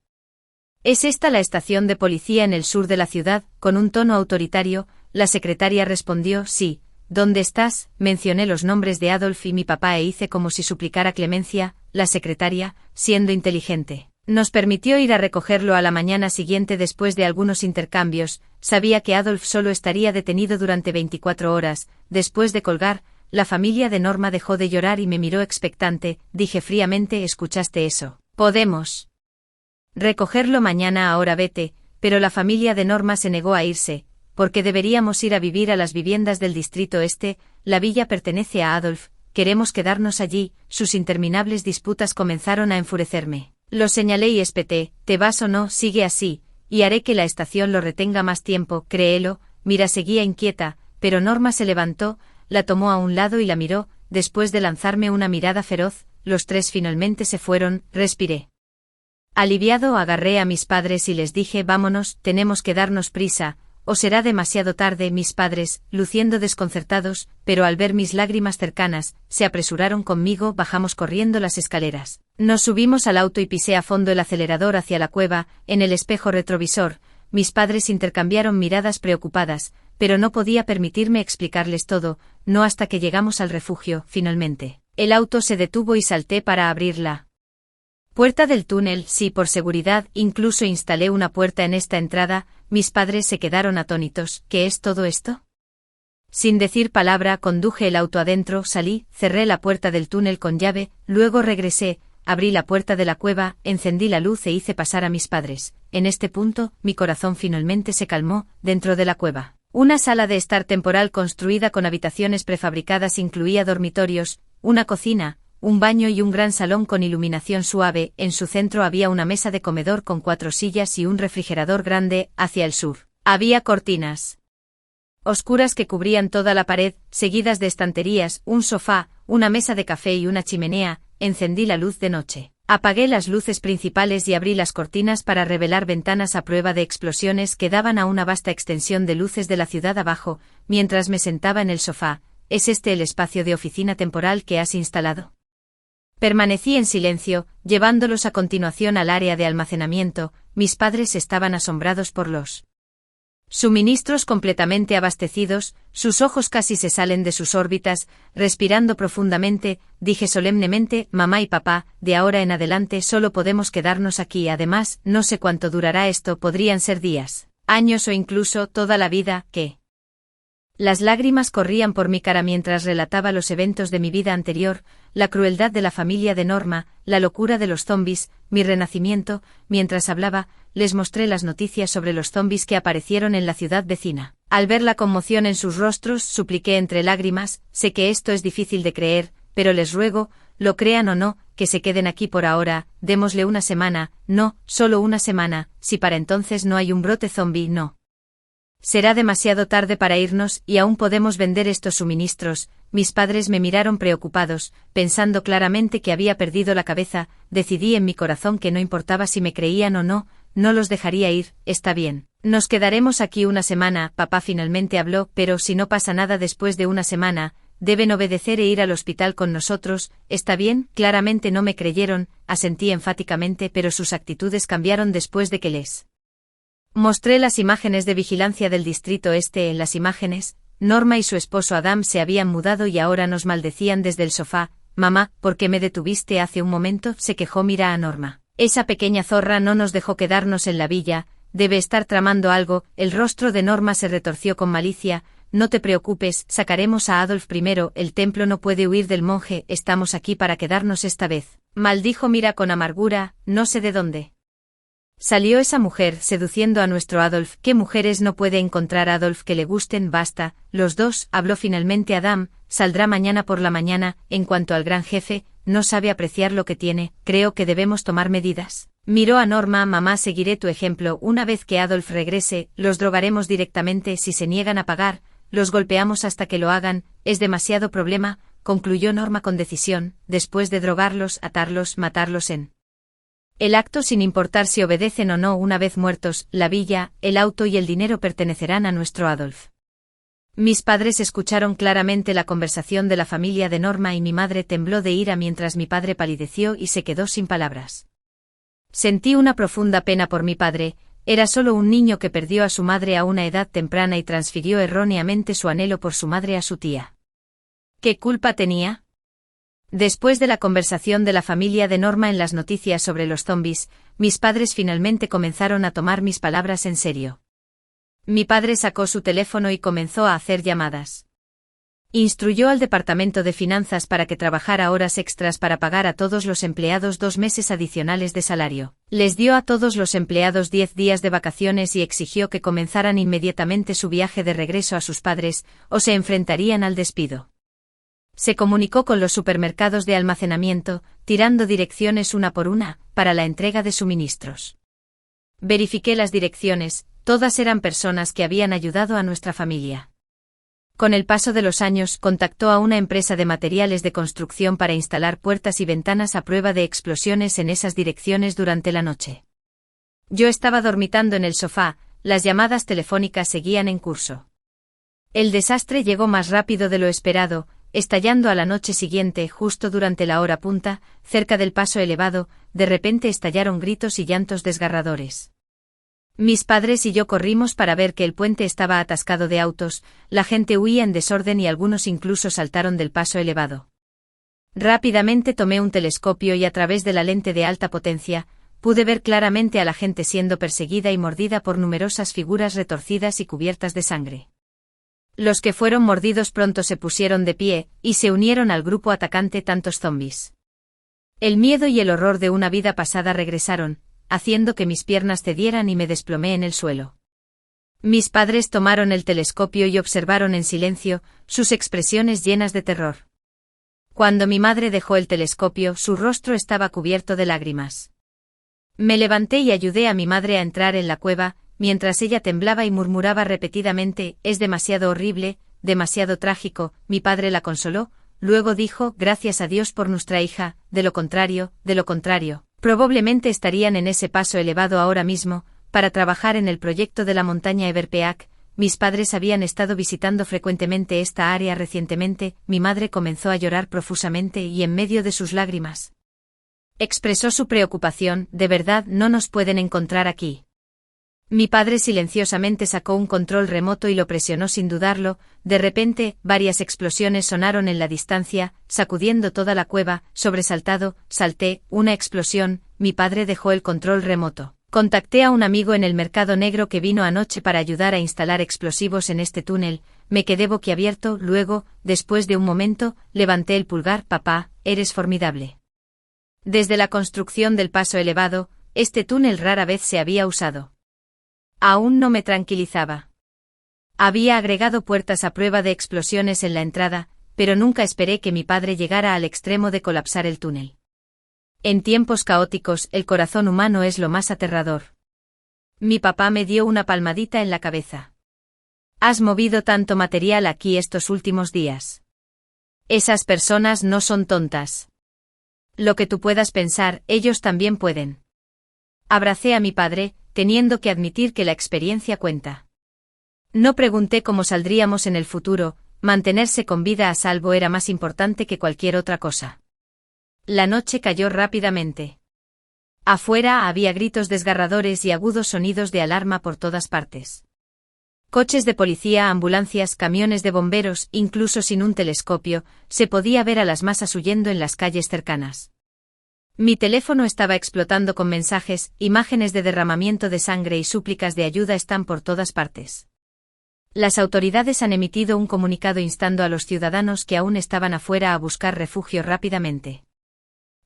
¿Es esta la estación de policía en el sur de la ciudad? Con un tono autoritario, la secretaria respondió: sí. ¿Dónde estás? Mencioné los nombres de Adolf y mi papá e hice como si suplicara clemencia. La secretaria, siendo inteligente, nos permitió ir a recogerlo a la mañana siguiente después de algunos intercambios. Sabía que Adolf solo estaría detenido durante 24 horas. Después de colgar, la familia de Norma dejó de llorar y me miró expectante. Dije fríamente: ¿escuchaste eso? Podemos recogerlo mañana. Ahora vete. Pero la familia de Norma se negó a irse. Porque deberíamos ir a vivir a las viviendas del distrito este. La villa pertenece a Adolf. Queremos quedarnos allí. Sus interminables disputas comenzaron a enfurecerme. Lo señalé y espeté: ¿te vas o no? Sigue así, y haré que la estación lo retenga más tiempo, créelo. Mira seguía inquieta, pero Norma se levantó, la tomó a un lado y la miró. Después de lanzarme una mirada feroz, los tres finalmente se fueron. Respiré aliviado, agarré a mis padres y les dije: vámonos, tenemos que darnos prisa, o será demasiado tarde. Mis padres, luciendo desconcertados, pero al ver mis lágrimas cercanas, se apresuraron conmigo. Bajamos corriendo las escaleras. Nos subimos al auto y pisé a fondo el acelerador hacia la cueva. En el espejo retrovisor, mis padres intercambiaron miradas preocupadas, pero no podía permitirme explicarles todo, no hasta que llegamos al refugio. Finalmente, el auto se detuvo y salté para abrir la puerta del túnel. Sí, por seguridad, incluso instalé una puerta en esta entrada. Mis padres se quedaron atónitos. ¿Qué es todo esto? Sin decir palabra, conduje el auto adentro, salí, cerré la puerta del túnel con llave, luego regresé, abrí la puerta de la cueva, encendí la luz e hice pasar a mis padres. En este punto, mi corazón finalmente se calmó. Dentro de la cueva, una sala de estar temporal construida con habitaciones prefabricadas incluía dormitorios, una cocina, un baño y un gran salón con iluminación suave. En su centro había una mesa de comedor con 4 sillas y un refrigerador grande. Hacia el sur, había cortinas oscuras que cubrían toda la pared, seguidas de estanterías, un sofá, una mesa de café y una chimenea. Encendí la luz de noche. Apagué las luces principales y abrí las cortinas para revelar ventanas a prueba de explosiones que daban a una vasta extensión de luces de la ciudad abajo. Mientras me sentaba en el sofá: ¿es este el espacio de oficina temporal que has instalado? Permanecí en silencio, llevándolos a continuación al área de almacenamiento. Mis padres estaban asombrados por los suministros completamente abastecidos, sus ojos casi se salen de sus órbitas. Respirando profundamente, dije solemnemente: mamá y papá, de ahora en adelante solo podemos quedarnos aquí. Además, no sé cuánto durará esto, podrían ser días, años o incluso toda la vida. ¿Qué Las lágrimas corrían por mi cara mientras relataba los eventos de mi vida anterior, la crueldad de la familia de Norma, la locura de los zombis, mi renacimiento. Mientras hablaba, les mostré las noticias sobre los zombis que aparecieron en la ciudad vecina. Al ver la conmoción en sus rostros, supliqué entre lágrimas: sé que esto es difícil de creer, pero les ruego, lo crean o no, que se queden aquí por ahora, démosle una semana, no, solo una semana, si para entonces no hay un brote zombie, no. Será demasiado tarde para irnos y aún podemos vender estos suministros. Mis padres me miraron preocupados, pensando claramente que había perdido la cabeza. Decidí en mi corazón que no importaba si me creían o no, no los dejaría ir. Está bien. Nos quedaremos aquí una semana, papá finalmente habló, pero si no pasa nada después de una semana, deben obedecer e ir al hospital con nosotros. ¿Está bien? Claramente no me creyeron, asentí enfáticamente, pero sus actitudes cambiaron después de que les mostré las imágenes de vigilancia del distrito este. En las imágenes, Norma y su esposo Adam se habían mudado y ahora nos maldecían desde el sofá. Mamá, ¿por qué me detuviste hace un momento?, se quejó Mira a Norma. Esa pequeña zorra no nos dejó quedarnos en la villa, debe estar tramando algo. El rostro de Norma se retorció con malicia. No te preocupes, sacaremos a Adolf primero, el templo no puede huir del monje, estamos aquí para quedarnos esta vez. Maldijo Mira con amargura, no sé de dónde salió esa mujer seduciendo a nuestro Adolf. ¿Qué mujeres no puede encontrar Adolf que le gusten? Basta, los dos, habló finalmente Adam, saldrá mañana por la mañana. En cuanto al gran jefe, no sabe apreciar lo que tiene, creo que debemos tomar medidas. Miró a Norma. Mamá, seguiré tu ejemplo. Una vez que Adolf regrese, los drogaremos directamente. Si se niegan a pagar, los golpeamos hasta que lo hagan. Es demasiado problema, concluyó Norma con decisión. Después de drogarlos, atarlos, matarlos en el acto, sin importar si obedecen o no. Una vez muertos, la villa, el auto y el dinero pertenecerán a nuestro Adolf. Mis padres escucharon claramente la conversación de la familia de Norma y mi madre tembló de ira mientras mi padre palideció y se quedó sin palabras. Sentí una profunda pena por mi padre. Era solo un niño que perdió a su madre a una edad temprana y transfirió erróneamente su anhelo por su madre a su tía. ¿Qué culpa tenía? Después de la conversación de la familia de Norma en las noticias sobre los zombis, mis padres finalmente comenzaron a tomar mis palabras en serio. Mi padre sacó su teléfono y comenzó a hacer llamadas. Instruyó al departamento de finanzas para que trabajara horas extras para pagar a todos los empleados 2 meses adicionales de salario. Les dio a todos los empleados 10 días de vacaciones y exigió que comenzaran inmediatamente su viaje de regreso a sus padres, o se enfrentarían al despido. Se comunicó con los supermercados de almacenamiento, tirando direcciones una por una, para la entrega de suministros. Verifiqué las direcciones, todas eran personas que habían ayudado a nuestra familia. Con el paso de los años, contactó a una empresa de materiales de construcción para instalar puertas y ventanas a prueba de explosiones en esas direcciones durante la noche. Yo estaba dormitando en el sofá, las llamadas telefónicas seguían en curso. El desastre llegó más rápido de lo esperado, estallando a la noche siguiente. Justo durante la hora punta, cerca del paso elevado, de repente estallaron gritos y llantos desgarradores. Mis padres y yo corrimos para ver que el puente estaba atascado de autos, la gente huía en desorden y algunos incluso saltaron del paso elevado. Rápidamente tomé un telescopio y a través de la lente de alta potencia, pude ver claramente a la gente siendo perseguida y mordida por numerosas figuras retorcidas y cubiertas de sangre. Los que fueron mordidos pronto se pusieron de pie, y se unieron al grupo atacante tantos zombis. El miedo y el horror de una vida pasada regresaron, haciendo que mis piernas cedieran y me desplomé en el suelo. Mis padres tomaron el telescopio y observaron en silencio, sus expresiones llenas de terror. Cuando mi madre dejó el telescopio, su rostro estaba cubierto de lágrimas. Me levanté y ayudé a mi madre a entrar en la cueva, mientras ella temblaba y murmuraba repetidamente: es demasiado horrible, demasiado trágico. Mi padre la consoló, luego dijo: gracias a Dios por nuestra hija, de lo contrario, probablemente estarían en ese paso elevado ahora mismo, para trabajar en el proyecto de la montaña Everpeak. Mis padres habían estado visitando frecuentemente esta área recientemente. Mi madre comenzó a llorar profusamente y en medio de sus lágrimas expresó su preocupación: ¿de verdad no nos pueden encontrar aquí? Mi padre silenciosamente sacó un control remoto y lo presionó sin dudarlo. De repente, varias explosiones sonaron en la distancia, sacudiendo toda la cueva. Sobresaltado, salté: una explosión. Mi padre dejó el control remoto. Contacté a un amigo en el mercado negro que vino anoche para ayudar a instalar explosivos en este túnel. me quedé boquiabierto, luego, después de un momento, levanté el pulgar. Papá, eres formidable. Desde la construcción del paso elevado, este túnel rara vez se había usado. Aún no me tranquilizaba. Había agregado puertas a prueba de explosiones en la entrada, pero nunca esperé que mi padre llegara al extremo de colapsar el túnel. En tiempos caóticos, el corazón humano es lo más aterrador. Mi papá me dio una palmadita en la cabeza. Has movido tanto material aquí estos últimos días. Esas personas no son tontas. Lo que tú puedas pensar, ellos también pueden. Abracé a mi padre, teniendo que admitir que la experiencia cuenta. No pregunté cómo saldríamos en el futuro, mantenerse con vida a salvo era más importante que cualquier otra cosa. La noche cayó rápidamente. Afuera había gritos desgarradores y agudos sonidos de alarma por todas partes. Coches de policía, ambulancias, camiones de bomberos, incluso sin un telescopio, se podía ver a las masas huyendo en las calles cercanas. Mi teléfono estaba explotando con mensajes, imágenes de derramamiento de sangre y súplicas de ayuda están por todas partes. Las autoridades han emitido un comunicado instando a los ciudadanos que aún estaban afuera a buscar refugio rápidamente.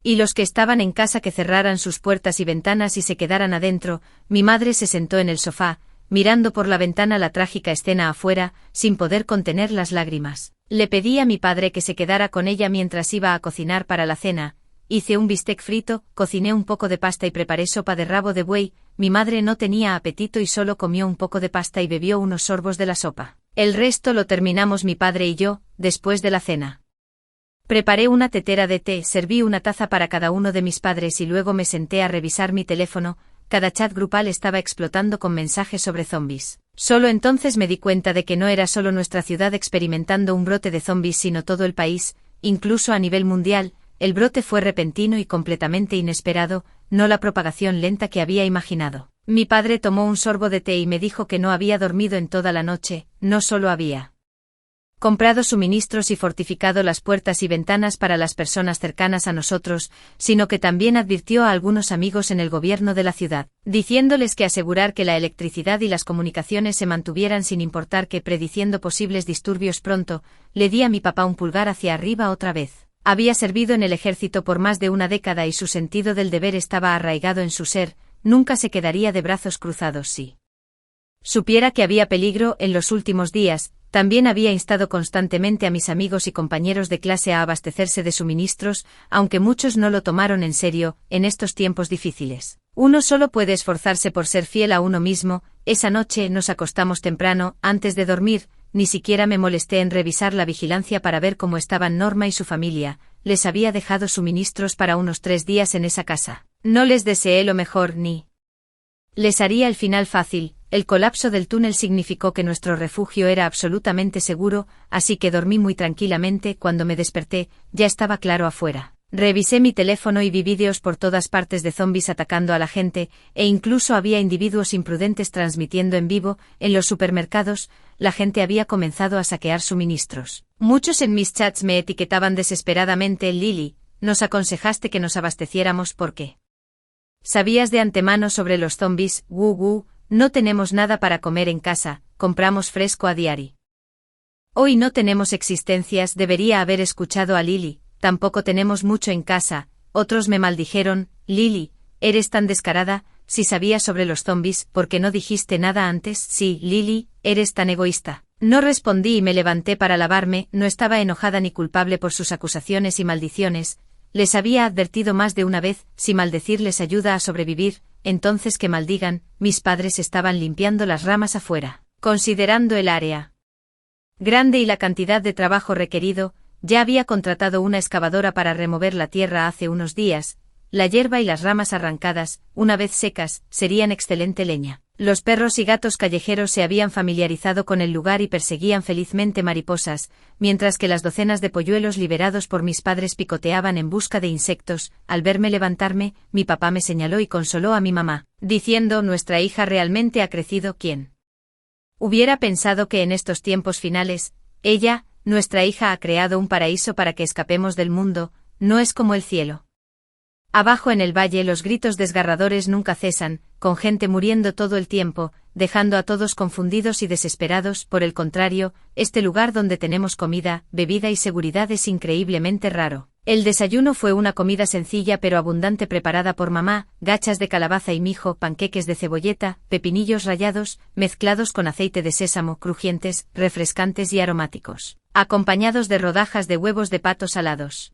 Y los que estaban en casa que cerraran sus puertas y ventanas y se quedaran adentro. Mi madre se sentó en el sofá, mirando por la ventana la trágica escena afuera, sin poder contener las lágrimas. Le pedí a mi padre que se quedara con ella mientras iba a cocinar para la cena. Hice un bistec frito, cociné un poco de pasta y preparé sopa de rabo de buey. Mi madre no tenía apetito y solo comió un poco de pasta y bebió unos sorbos de la sopa. El resto lo terminamos mi padre y yo, después de la cena. Preparé una tetera de té, serví una taza para cada uno de mis padres y luego me senté a revisar mi teléfono. Cada chat grupal estaba explotando con mensajes sobre zombies. Solo entonces me di cuenta de que no era solo nuestra ciudad experimentando un brote de zombies sino todo el país, incluso a nivel mundial. El brote fue repentino y completamente inesperado, no la propagación lenta que había imaginado. Mi padre tomó un sorbo de té y me dijo que no había dormido en toda la noche, no solo había comprado suministros y fortificado las puertas y ventanas para las personas cercanas a nosotros, sino que también advirtió a algunos amigos en el gobierno de la ciudad, diciéndoles que asegurar que la electricidad y las comunicaciones se mantuvieran sin importar que prediciendo posibles disturbios pronto. Le di a mi papá un pulgar hacia arriba otra vez. Había servido en el ejército por más de una década y su sentido del deber estaba arraigado en su ser, nunca se quedaría de brazos cruzados si supiera que había peligro. En los últimos días, también había instado constantemente a mis amigos y compañeros de clase a abastecerse de suministros, aunque muchos no lo tomaron en serio. En estos tiempos difíciles, uno solo puede esforzarse por ser fiel a uno mismo. Esa noche nos acostamos temprano. Antes de dormir, ni siquiera me molesté en revisar la vigilancia para ver cómo estaban Norma y su familia. Les había dejado suministros para unos 3 días en esa casa. No les deseé lo mejor ni les haría el final fácil. El colapso del túnel significó que nuestro refugio era absolutamente seguro, así que dormí muy tranquilamente. Cuando me desperté, ya estaba claro afuera. Revisé mi teléfono y vi vídeos por todas partes de zombies atacando a la gente, e incluso había individuos imprudentes transmitiendo en vivo. En los supermercados, la gente había comenzado a saquear suministros. Muchos en mis chats me etiquetaban desesperadamente. Lily, nos aconsejaste que nos abasteciéramos porque sabías de antemano sobre los zombies. No tenemos nada para comer en casa, compramos fresco a diario. Hoy no tenemos existencias. Debería haber escuchado a Lily. Tampoco tenemos mucho en casa. Otros me maldijeron. Lily, eres tan descarada. Si sabías sobre los zombies, ¿por qué no dijiste nada antes? Sí, Lily, eres tan egoísta. No respondí y me levanté para lavarme. No estaba enojada ni culpable por sus acusaciones y maldiciones. Les había advertido más de una vez, si maldecir les ayuda a sobrevivir, entonces que maldigan. Mis padres estaban limpiando las ramas afuera. Considerando el área grande y la cantidad de trabajo requerido, ya había contratado una excavadora para remover la tierra hace unos días. La hierba y las ramas arrancadas, una vez secas, serían excelente leña. Los perros y gatos callejeros se habían familiarizado con el lugar y perseguían felizmente mariposas, mientras que las docenas de polluelos liberados por mis padres picoteaban en busca de insectos. Al verme levantarme, mi papá me señaló y consoló a mi mamá, diciendo: nuestra hija realmente ha crecido. ¿Quién hubiera pensado que en estos tiempos finales, ella, nuestra hija, ha creado un paraíso para que escapemos del mundo? No es como el cielo. Abajo en el valle los gritos desgarradores nunca cesan, con gente muriendo todo el tiempo. dejando a todos confundidos y desesperados. Por el contrario, este lugar donde tenemos comida, bebida y seguridad es increíblemente raro. El desayuno fue una comida sencilla pero abundante preparada por mamá: gachas de calabaza y mijo, panqueques de cebolleta, pepinillos rallados, mezclados con aceite de sésamo, crujientes, refrescantes y aromáticos, acompañados de rodajas de huevos de pato salados.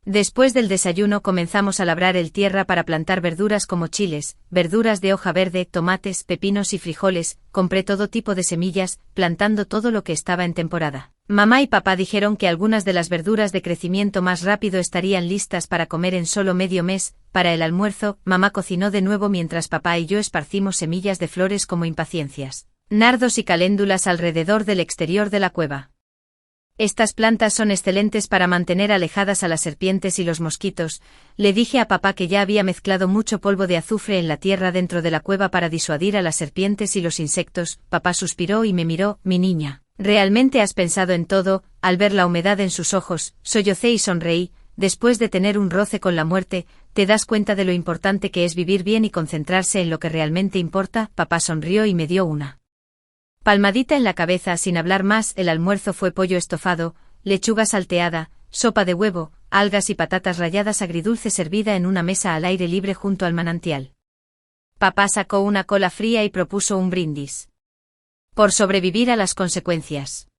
Después del desayuno comenzamos a labrar el tierra para plantar verduras como chiles, verduras de hoja verde, tomates, pepinos y frijoles. Compré todo tipo de semillas, plantando todo lo que estaba en temporada. Mamá y papá dijeron que algunas de las verduras de crecimiento más rápido estarían listas para comer en solo medio mes. Para el almuerzo, mamá cocinó de nuevo mientras papá y yo esparcimos semillas de flores como impaciencias, nardos y caléndulas alrededor del exterior de la cueva. Estas plantas son excelentes para mantener alejadas a las serpientes y los mosquitos. Le dije a papá que ya había mezclado mucho polvo de azufre en la tierra dentro de la cueva para disuadir a las serpientes y los insectos. Papá suspiró y me miró: mi niña, ¿realmente has pensado en todo? Al ver la humedad en sus ojos, sollocé y sonreí. Después de tener un roce con la muerte, ¿te das cuenta de lo importante que es vivir bien y concentrarse en lo que realmente importa? Papá sonrió y me dio una palmadita en la cabeza. Sin hablar más, el almuerzo fue pollo estofado, lechuga salteada, sopa de huevo, algas y patatas ralladas agridulce servida en una mesa al aire libre junto al manantial. Papá sacó una cola fría y propuso un brindis por sobrevivir a las consecuencias.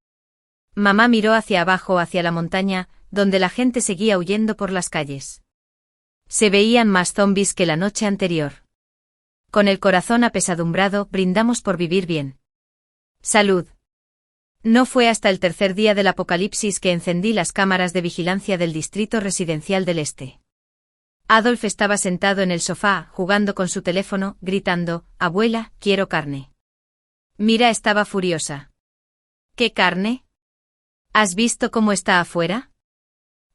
Mamá miró hacia abajo, hacia la montaña, donde la gente seguía huyendo por las calles. Se veían más zombis que la noche anterior. Con el corazón apesadumbrado, brindamos por vivir bien. Salud. No fue hasta el tercer día del apocalipsis que encendí las cámaras de vigilancia del distrito residencial del este. Adolf estaba sentado en el sofá, jugando con su teléfono, gritando: abuela, quiero carne. Mira estaba furiosa. ¿Qué carne? ¿Has visto cómo está afuera?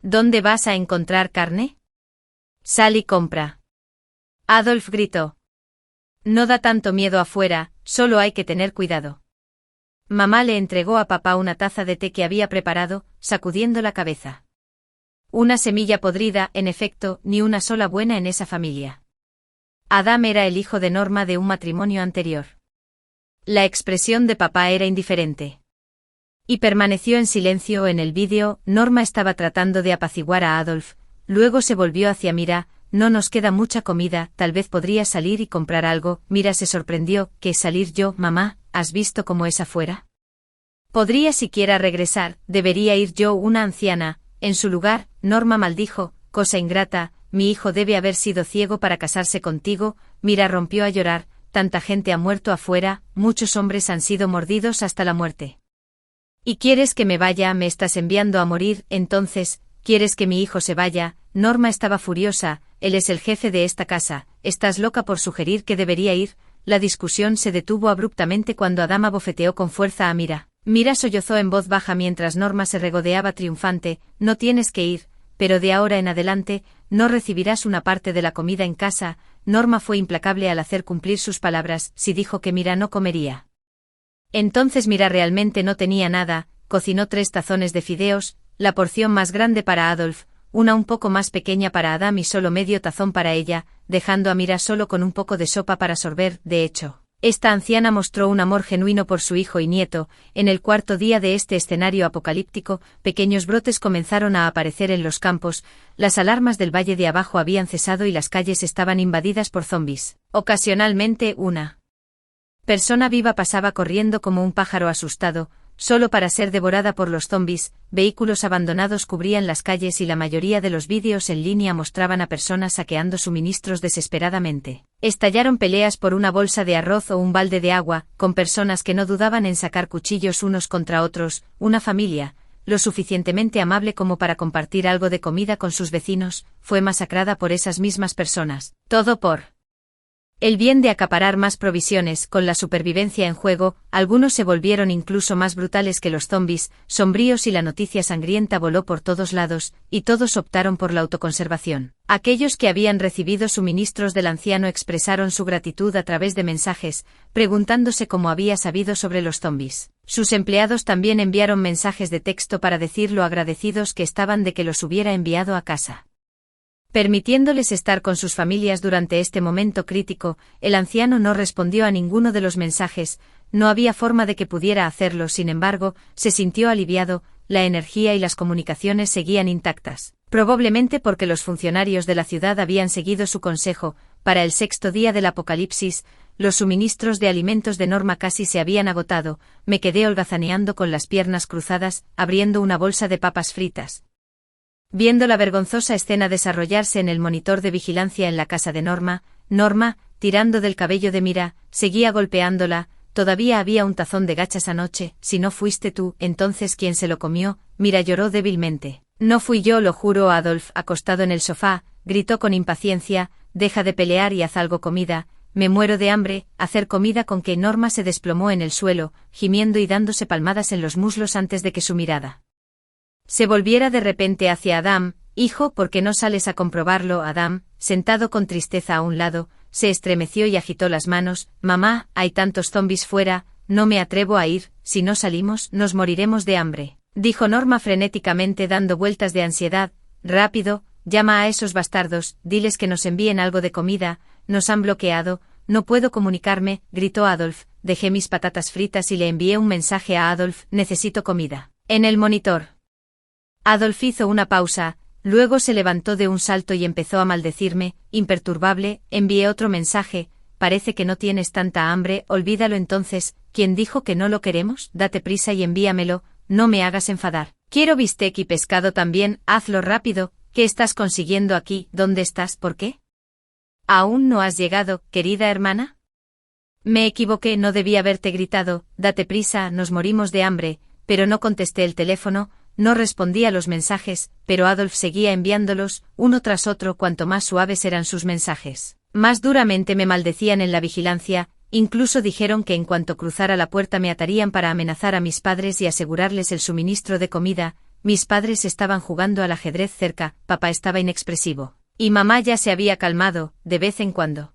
¿Dónde vas a encontrar carne? Sal y compra. Adolf gritó. No da tanto miedo afuera, solo hay que tener cuidado. Mamá le entregó a papá una taza de té que había preparado, sacudiendo la cabeza. Una semilla podrida, en efecto, ni una sola buena en esa familia. Adam era el hijo de Norma de un matrimonio anterior. La expresión de papá era indiferente. Y permaneció en silencio. En el vídeo, Norma estaba tratando de apaciguar a Adolf, luego se volvió hacia Mira: no nos queda mucha comida, tal vez podrías salir y comprar algo. Mira se sorprendió: ¿qué salir yo, mamá? ¿Has visto cómo es afuera? ¿Podría siquiera regresar? ¿Debería ir yo, una anciana, en su lugar? Norma maldijo: cosa ingrata, mi hijo debe haber sido ciego para casarse contigo. Mira rompió a llorar: tanta gente ha muerto afuera, muchos hombres han sido mordidos hasta la muerte. ¿Y quieres que me vaya? ¿Me estás enviando a morir? Entonces, ¿quieres que mi hijo se vaya? Norma estaba furiosa: él es el jefe de esta casa, ¿estás loca por sugerir que debería ir? La discusión se detuvo abruptamente cuando Adam abofeteó con fuerza a Mira. Mira sollozó en voz baja mientras Norma se regodeaba triunfante: no tienes que ir, pero de ahora en adelante, no recibirás una parte de la comida en casa. Norma fue implacable al hacer cumplir sus palabras: si dijo que Mira no comería. Entonces Mira realmente no tenía nada. Cocinó 3 tazones de fideos, la porción más grande para Adolf, una un poco más pequeña para Adam y solo medio tazón para ella, dejando a Mira solo con un poco de sopa para sorber. De hecho, esta anciana mostró un amor genuino por su hijo y nieto. En el cuarto día de este escenario apocalíptico, pequeños brotes comenzaron a aparecer en los campos, las alarmas del valle de abajo habían cesado y las calles estaban invadidas por zombis. Ocasionalmente una persona viva pasaba corriendo como un pájaro asustado, solo para ser devorada por los zombis. Vehículos abandonados cubrían las calles y la mayoría de los vídeos en línea mostraban a personas saqueando suministros desesperadamente. Estallaron peleas por una bolsa de arroz o un balde de agua, con personas que no dudaban en sacar cuchillos unos contra otros. Una familia, lo suficientemente amable como para compartir algo de comida con sus vecinos, fue masacrada por esas mismas personas. Todo por el bien de acaparar más provisiones. Con la supervivencia en juego, algunos se volvieron incluso más brutales que los zombis, sombríos, y la noticia sangrienta voló por todos lados, y todos optaron por la autoconservación. Aquellos que habían recibido suministros del anciano expresaron su gratitud a través de mensajes, preguntándose cómo había sabido sobre los zombis. Sus empleados también enviaron mensajes de texto para decir lo agradecidos que estaban de que los hubiera enviado a casa. Permitiéndoles estar con sus familias durante este momento crítico, el anciano no respondió a ninguno de los mensajes, no había forma de que pudiera hacerlo, sin embargo, se sintió aliviado, la energía y las comunicaciones seguían intactas. Probablemente porque los funcionarios de la ciudad habían seguido su consejo, para el 6º día del apocalipsis, los suministros de alimentos de Norma casi se habían agotado, me quedé holgazaneando con las piernas cruzadas, abriendo una bolsa de papas fritas. Viendo la vergonzosa escena desarrollarse en el monitor de vigilancia en la casa de Norma, tirando del cabello de Mira, seguía golpeándola. Todavía había un tazón de gachas anoche, si no fuiste tú, entonces ¿quién se lo comió? Mira lloró débilmente. No fui yo, lo juro. Adolf, acostado en el sofá, gritó con impaciencia, deja de pelear y haz algo. Comida, me muero de hambre. Hacer comida. Con que Norma se desplomó en el suelo, gimiendo y dándose palmadas en los muslos antes de que su mirada se volviera de repente hacia Adam. Hijo, ¿por qué no sales a comprobarlo? Adam, sentado con tristeza a un lado, se estremeció y agitó las manos. Mamá, hay tantos zombis fuera, no me atrevo a ir, si no salimos, nos moriremos de hambre, dijo Norma frenéticamente dando vueltas de ansiedad. Rápido, llama a esos bastardos, diles que nos envíen algo de comida, nos han bloqueado, no puedo comunicarme, gritó Adolf. Dejé mis patatas fritas y le envié un mensaje a Adolf, necesito comida. En el monitor. Adolf hizo una pausa, luego se levantó de un salto y empezó a maldecirme, imperturbable. Envié otro mensaje, parece que no tienes tanta hambre, olvídalo entonces, ¿quién dijo que no lo queremos? Date prisa y envíamelo, no me hagas enfadar. Quiero bistec y pescado también, hazlo rápido. ¿Qué estás consiguiendo aquí? ¿Dónde estás? ¿Por qué? ¿Aún no has llegado, querida hermana? Me equivoqué, no debí haberte gritado, date prisa, nos morimos de hambre, pero no contesté el teléfono. No respondía a los mensajes, pero Adolf seguía enviándolos, uno tras otro. Cuanto más suaves eran sus mensajes, más duramente me maldecían en la vigilancia, incluso dijeron que en cuanto cruzara la puerta me atarían para amenazar a mis padres y asegurarles el suministro de comida. Mis padres estaban jugando al ajedrez cerca, papá estaba inexpresivo, y mamá ya se había calmado, de vez en cuando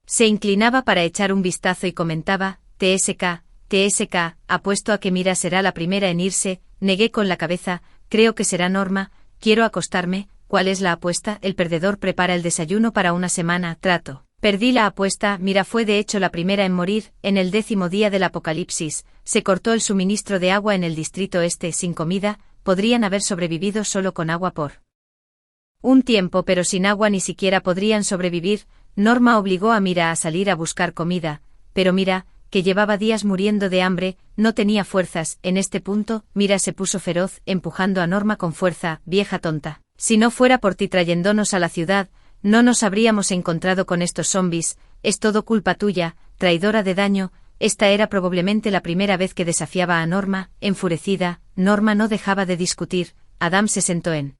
se inclinaba para echar un vistazo y comentaba, TSK, apuesto a que Mira será la primera en irse. Negué con la cabeza, creo que será Norma, quiero acostarme. ¿Cuál es la apuesta? El perdedor prepara el desayuno para una semana. Trato. Perdí la apuesta. Mira fue de hecho la primera en morir. En el 10º día del apocalipsis, se cortó el suministro de agua en el distrito este. Sin comida, podrían haber sobrevivido solo con agua por un tiempo, pero sin agua ni siquiera podrían sobrevivir. Norma obligó a Mira a salir a buscar comida, pero Mira, que llevaba días muriendo de hambre, no tenía fuerzas. En este punto, Mira se puso feroz, empujando a Norma con fuerza. Vieja tonta, si no fuera por ti trayéndonos a la ciudad, no nos habríamos encontrado con estos zombis, es todo culpa tuya, traidora de daño. Esta era probablemente la primera vez que desafiaba a Norma. Enfurecida, Norma no dejaba de discutir. Adam se sentó en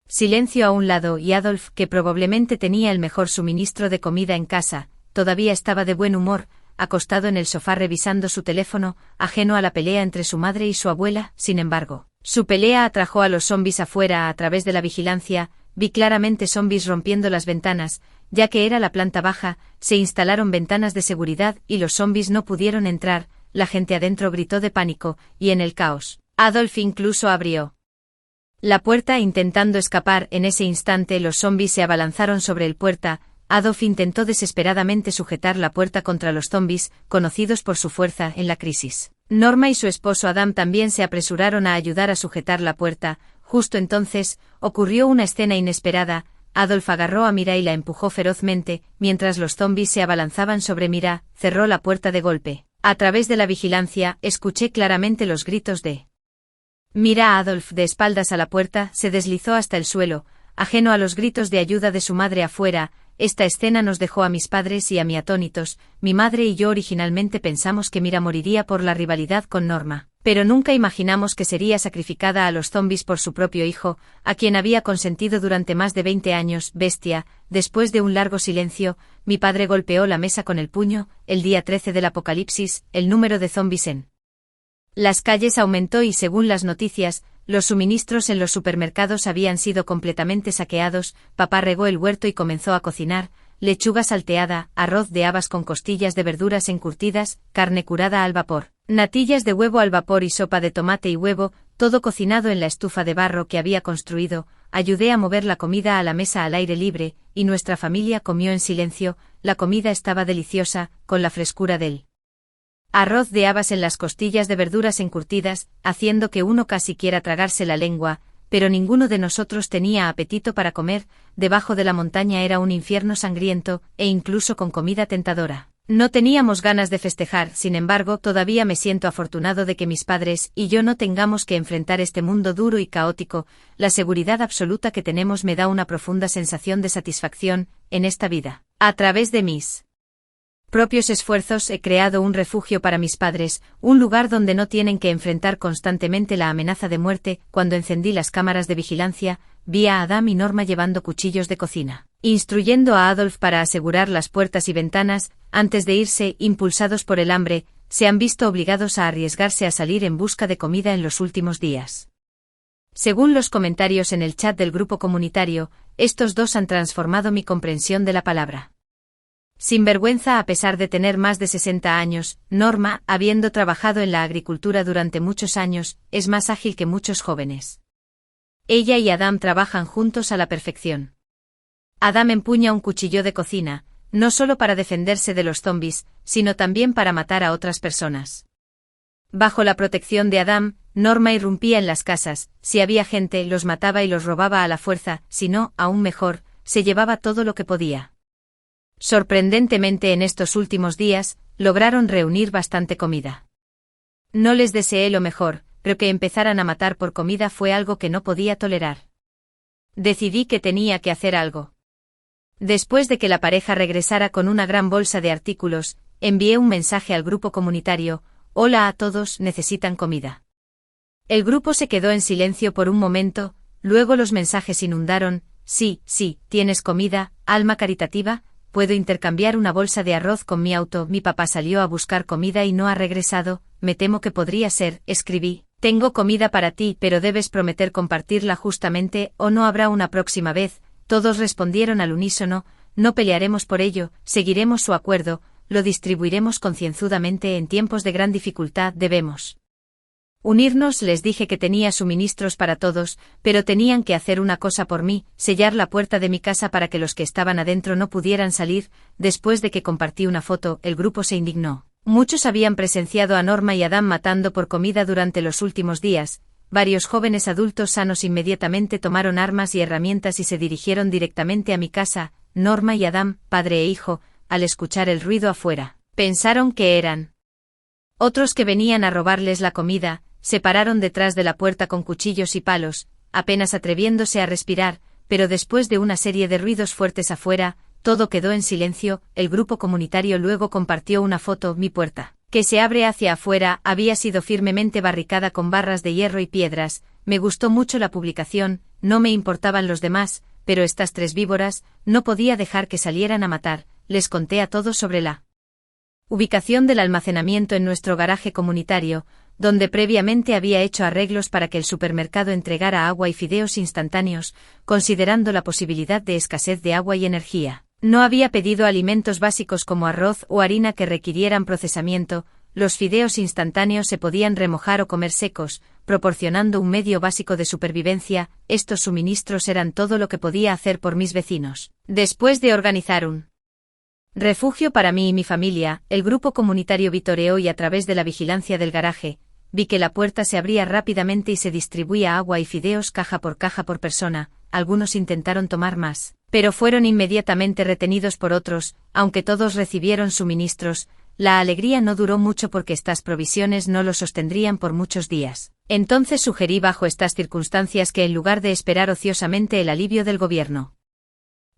silencio a un lado y Adolf, que probablemente tenía el mejor suministro de comida en casa, todavía estaba de buen humor, acostado en el sofá revisando su teléfono, ajeno a la pelea entre su madre y su abuela. Sin embargo, su pelea atrajo a los zombis afuera. A través de la vigilancia, vi claramente zombis rompiendo las ventanas, ya que era la planta baja, se instalaron ventanas de seguridad y los zombis no pudieron entrar. La gente adentro gritó de pánico, y en el caos, Adolf incluso abrió la puerta intentando escapar. En ese instante los zombis se abalanzaron sobre el puerta. Adolf intentó desesperadamente sujetar la puerta contra los zombis, conocidos por su fuerza en la crisis. Norma y su esposo Adam también se apresuraron a ayudar a sujetar la puerta. Justo entonces, ocurrió una escena inesperada. Adolf agarró a Mira y la empujó ferozmente, mientras los zombis se abalanzaban sobre Mira, cerró la puerta de golpe. A través de la vigilancia, escuché claramente los gritos de Mira. Adolf, de espaldas a la puerta, se deslizó hasta el suelo, ajeno a los gritos de ayuda de su madre afuera. Esta escena nos dejó a mis padres y a mí atónitos. Mi madre y yo originalmente pensamos que Mira moriría por la rivalidad con Norma, pero nunca imaginamos que sería sacrificada a los zombis por su propio hijo, a quien había consentido durante más de 20 años. Bestia. Después de un largo silencio, mi padre golpeó la mesa con el puño. El día 13 del apocalipsis, el número de zombis en las calles aumentó y según las noticias, los suministros en los supermercados habían sido completamente saqueados. Papá regó el huerto y comenzó a cocinar, lechuga salteada, arroz de habas con costillas de verduras encurtidas, carne curada al vapor, natillas de huevo al vapor y sopa de tomate y huevo, todo cocinado en la estufa de barro que había construido. ayudé a mover la comida a la mesa al aire libre, y nuestra familia comió en silencio. La comida estaba deliciosa, con la frescura del arroz de habas en las costillas de verduras encurtidas, haciendo que uno casi quiera tragarse la lengua, pero ninguno de nosotros tenía apetito para comer. Debajo de la montaña era un infierno sangriento, e incluso con comida tentadora. No teníamos ganas de festejar, sin embargo, todavía me siento afortunado de que mis padres y yo no tengamos que enfrentar este mundo duro y caótico. La seguridad absoluta que tenemos me da una profunda sensación de satisfacción en esta vida. A través de mis propios esfuerzos he creado un refugio para mis padres, un lugar donde no tienen que enfrentar constantemente la amenaza de muerte. Cuando encendí las cámaras de vigilancia, vi a Adam y Norma llevando cuchillos de cocina, instruyendo a Adolf para asegurar las puertas y ventanas. Antes de irse, impulsados por el hambre, se han visto obligados a arriesgarse a salir en busca de comida en los últimos días. Según los comentarios en el chat del grupo comunitario, estos dos han transformado mi comprensión de la palabra sinvergüenza. A pesar de tener más de 60 años, Norma, habiendo trabajado en la agricultura durante muchos años, es más ágil que muchos jóvenes. Ella y Adam trabajan juntos a la perfección. Adam empuña un cuchillo de cocina, no solo para defenderse de los zombies, sino también para matar a otras personas. Bajo la protección de Adam, Norma irrumpía en las casas. Si había gente, los mataba y los robaba a la fuerza, si no, aún mejor, se llevaba todo lo que podía. Sorprendentemente, en estos últimos días, lograron reunir bastante comida. No les deseé lo mejor, pero que empezaran a matar por comida fue algo que no podía tolerar. Decidí que tenía que hacer algo. Después de que la pareja regresara con una gran bolsa de artículos, envié un mensaje al grupo comunitario: «Hola a todos, ¿necesitan comida?». El grupo se quedó en silencio por un momento, luego los mensajes inundaron: «Sí, sí, ¿tienes comida, alma caritativa? ¿Puedo intercambiar una bolsa de arroz con mi auto? Mi papá salió a buscar comida y no ha regresado, me temo que podría ser», escribí. «Tengo comida para ti, pero debes prometer compartirla justamente, o no habrá una próxima vez». Todos respondieron al unísono: «No pelearemos por ello, seguiremos su acuerdo, lo distribuiremos concienzudamente en tiempos de gran dificultad, debemos unirnos». Les dije que tenía suministros para todos, pero tenían que hacer una cosa por mí: sellar la puerta de mi casa para que los que estaban adentro no pudieran salir. Después de que compartí una foto, el grupo se indignó. Muchos habían presenciado a Norma y Adam matando por comida durante los últimos días. Varios jóvenes adultos sanos inmediatamente tomaron armas y herramientas y se dirigieron directamente a mi casa. Norma y Adam, padre e hijo, al escuchar el ruido afuera, pensaron que eran otros que venían a robarles la comida. Se pararon detrás de la puerta con cuchillos y palos, apenas atreviéndose a respirar, pero después de una serie de ruidos fuertes afuera, todo quedó en silencio. El grupo comunitario luego compartió una foto: mi puerta, que se abre hacia afuera, había sido firmemente barricada con barras de hierro y piedras. Me gustó mucho la publicación, no me importaban los demás, pero estas tres víboras, no podía dejar que salieran a matar. Les conté a todos sobre la ubicación del almacenamiento en nuestro garaje comunitario, donde previamente había hecho arreglos para que el supermercado entregara agua y fideos instantáneos, considerando la posibilidad de escasez de agua y energía. No había pedido alimentos básicos como arroz o harina que requirieran procesamiento. Los fideos instantáneos se podían remojar o comer secos, proporcionando un medio básico de supervivencia. Estos suministros eran todo lo que podía hacer por mis vecinos. Después de organizar un refugio para mí y mi familia, el grupo comunitario vitoreó y a través de la vigilancia del garaje, vi que la puerta se abría rápidamente y se distribuía agua y fideos caja por persona. Algunos intentaron tomar más, pero fueron inmediatamente retenidos por otros. Aunque todos recibieron suministros, la alegría no duró mucho porque estas provisiones no lo sostendrían por muchos días. Entonces sugerí bajo estas circunstancias que en lugar de esperar ociosamente el alivio del gobierno,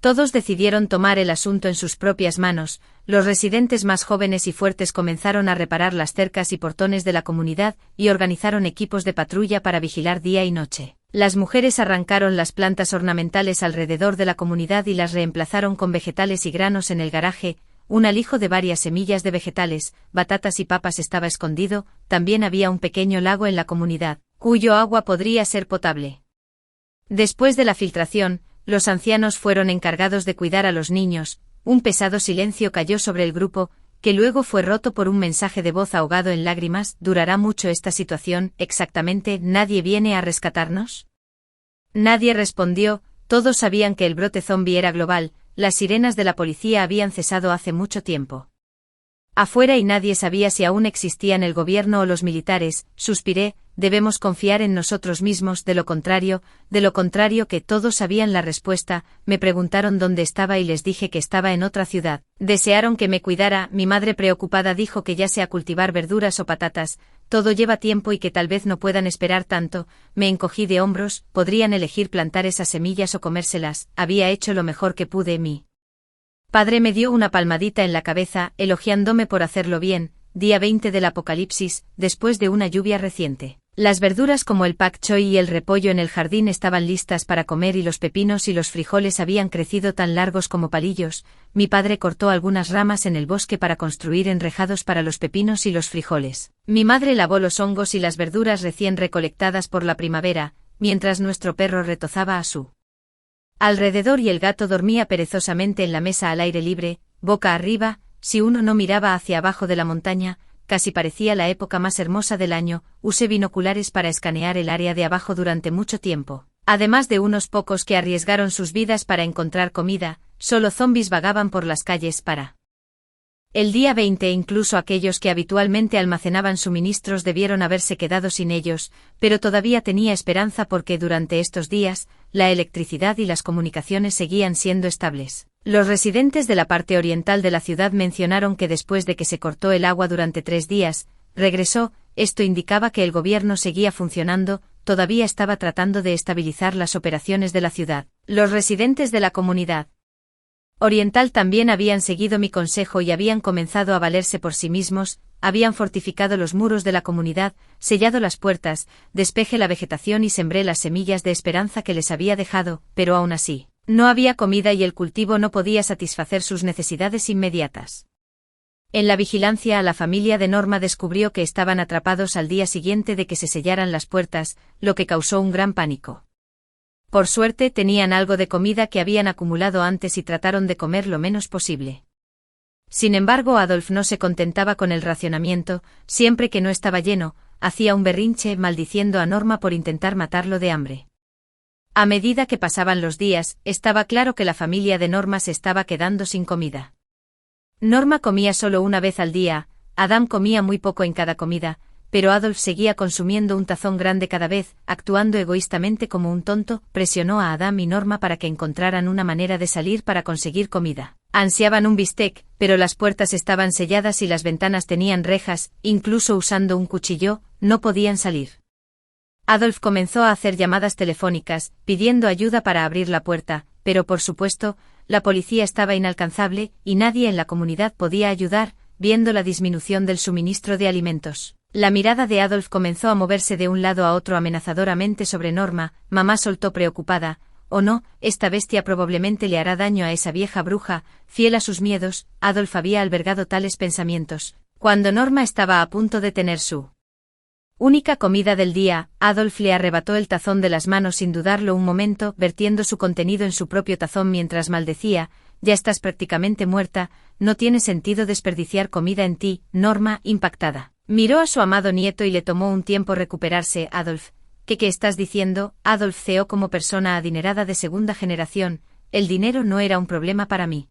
todos decidieron tomar el asunto en sus propias manos. Los residentes más jóvenes y fuertes comenzaron a reparar las cercas y portones de la comunidad y organizaron equipos de patrulla para vigilar día y noche. Las mujeres arrancaron las plantas ornamentales alrededor de la comunidad y las reemplazaron con vegetales y granos en el garaje. Un alijo de varias semillas de vegetales, batatas y papas estaba escondido. También había un pequeño lago en la comunidad, cuyo agua podría ser potable. Después de la filtración, los ancianos fueron encargados de cuidar a los niños. Un pesado silencio cayó sobre el grupo, que luego fue roto por un mensaje de voz ahogado en lágrimas: ¿durará mucho esta situación? ¿Exactamente nadie viene a rescatarnos? Nadie respondió, todos sabían que el brote zombie era global, las sirenas de la policía habían cesado hace mucho tiempo. Afuera y nadie sabía si aún existían el gobierno o los militares, suspiré, debemos confiar en nosotros mismos, de lo contrario que todos sabían la respuesta, me preguntaron dónde estaba y les dije que estaba en otra ciudad. Desearon que me cuidara, mi madre preocupada dijo que ya sea cultivar verduras o patatas, todo lleva tiempo y que tal vez no puedan esperar tanto, me encogí de hombros, podrían elegir plantar esas semillas o comérselas, había hecho lo mejor que pude. Mi padre me dio una palmadita en la cabeza, elogiándome por hacerlo bien. Día 20 del apocalipsis, después de una lluvia reciente. Las verduras como el pak choi y el repollo en el jardín estaban listas para comer y los pepinos y los frijoles habían crecido tan largos como palillos. Mi padre cortó algunas ramas en el bosque para construir enrejados para los pepinos y los frijoles. Mi madre lavó los hongos y las verduras recién recolectadas por la primavera, mientras nuestro perro retozaba a su alrededor y el gato dormía perezosamente en la mesa al aire libre, boca arriba. Si uno no miraba hacia abajo de la montaña, casi parecía la época más hermosa del año. Usé binoculares para escanear el área de abajo durante mucho tiempo. Además de unos pocos que arriesgaron sus vidas para encontrar comida, solo zombies vagaban por las calles para el día 20 incluso aquellos que habitualmente almacenaban suministros debieron haberse quedado sin ellos, pero todavía tenía esperanza porque durante estos días, la electricidad y las comunicaciones seguían siendo estables. Los residentes de la parte oriental de la ciudad mencionaron que después de que se cortó el agua durante 3 días, regresó, esto indicaba que el gobierno seguía funcionando, todavía estaba tratando de estabilizar las operaciones de la ciudad. Los residentes de la comunidad oriental también habían seguido mi consejo y habían comenzado a valerse por sí mismos, habían fortificado los muros de la comunidad, sellado las puertas, despeje la vegetación y sembré las semillas de esperanza que les había dejado, pero aún así, no había comida y el cultivo no podía satisfacer sus necesidades inmediatas. En la vigilancia la familia de Norma descubrió que estaban atrapados al día siguiente de que se sellaran las puertas, lo que causó un gran pánico. Por suerte tenían algo de comida que habían acumulado antes y trataron de comer lo menos posible. Sin embargo, Adolf no se contentaba con el racionamiento, siempre que no estaba lleno, hacía un berrinche maldiciendo a Norma por intentar matarlo de hambre. A medida que pasaban los días, estaba claro que la familia de Norma se estaba quedando sin comida. Norma comía solo una vez al día, Adam comía muy poco en cada comida, pero Adolf seguía consumiendo un tazón grande cada vez, actuando egoístamente como un tonto, presionó a Adam y Norma para que encontraran una manera de salir para conseguir comida. Ansiaban un bistec, pero las puertas estaban selladas y las ventanas tenían rejas, incluso usando un cuchillo, no podían salir. Adolf comenzó a hacer llamadas telefónicas, pidiendo ayuda para abrir la puerta, pero por supuesto, la policía estaba inalcanzable, y nadie en la comunidad podía ayudar, viendo la disminución del suministro de alimentos. La mirada de Adolf comenzó a moverse de un lado a otro amenazadoramente sobre Norma. Mamá soltó preocupada, «Oh no, esta bestia probablemente le hará daño a esa vieja bruja». Fiel a sus miedos, Adolf había albergado tales pensamientos. Cuando Norma estaba a punto de tener su única comida del día, Adolf le arrebató el tazón de las manos sin dudarlo un momento, vertiendo su contenido en su propio tazón mientras maldecía, «Ya estás prácticamente muerta, no tiene sentido desperdiciar comida en ti». Norma, impactada, miró a su amado nieto y le tomó un tiempo recuperarse. «Adolf, ¿qué estás diciendo?». Adolf ceó como persona adinerada de segunda generación, el dinero no era un problema para mí.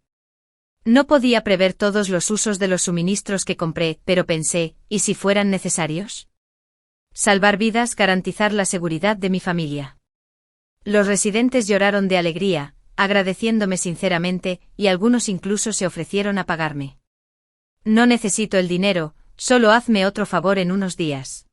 No podía prever todos los usos de los suministros que compré, pero pensé, ¿y si fueran necesarios? Salvar vidas, garantizar la seguridad de mi familia. Los residentes lloraron de alegría, agradeciéndome sinceramente, y algunos incluso se ofrecieron a pagarme. «No necesito el dinero, solo hazme otro favor en unos días».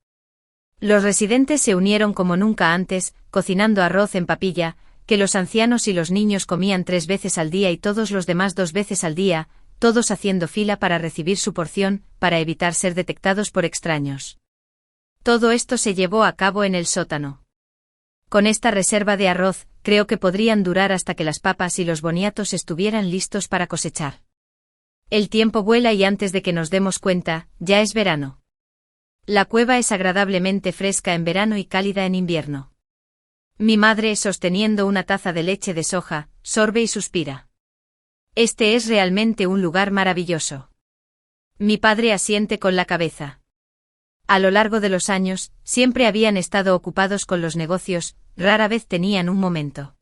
Los residentes se unieron como nunca antes, cocinando arroz en papilla, que los ancianos y los niños comían 3 veces al día y todos los demás 2 veces al día, todos haciendo fila para recibir su porción, para evitar ser detectados por extraños. Todo esto se llevó a cabo en el sótano. Con esta reserva de arroz, creo que podrían durar hasta que las papas y los boniatos estuvieran listos para cosechar. El tiempo vuela y antes de que nos demos cuenta, ya es verano. La cueva es agradablemente fresca en verano y cálida en invierno. Mi madre, sosteniendo una taza de leche de soja, sorbe y suspira. «Este es realmente un lugar maravilloso». Mi padre asiente con la cabeza. A lo largo de los años, siempre habían estado ocupados con los negocios, rara vez tenían un momento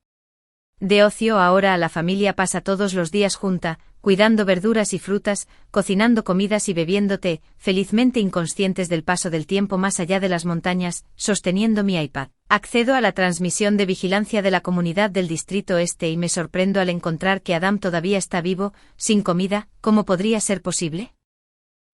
de ocio. Ahora la familia pasa todos los días junta, cuidando verduras y frutas, cocinando comidas y bebiendo té, felizmente inconscientes del paso del tiempo más allá de las montañas, sosteniendo mi iPad. Accedo a la transmisión de vigilancia de la comunidad del Distrito Este y me sorprendo al encontrar que Adam todavía está vivo, sin comida. ¿Cómo podría ser posible?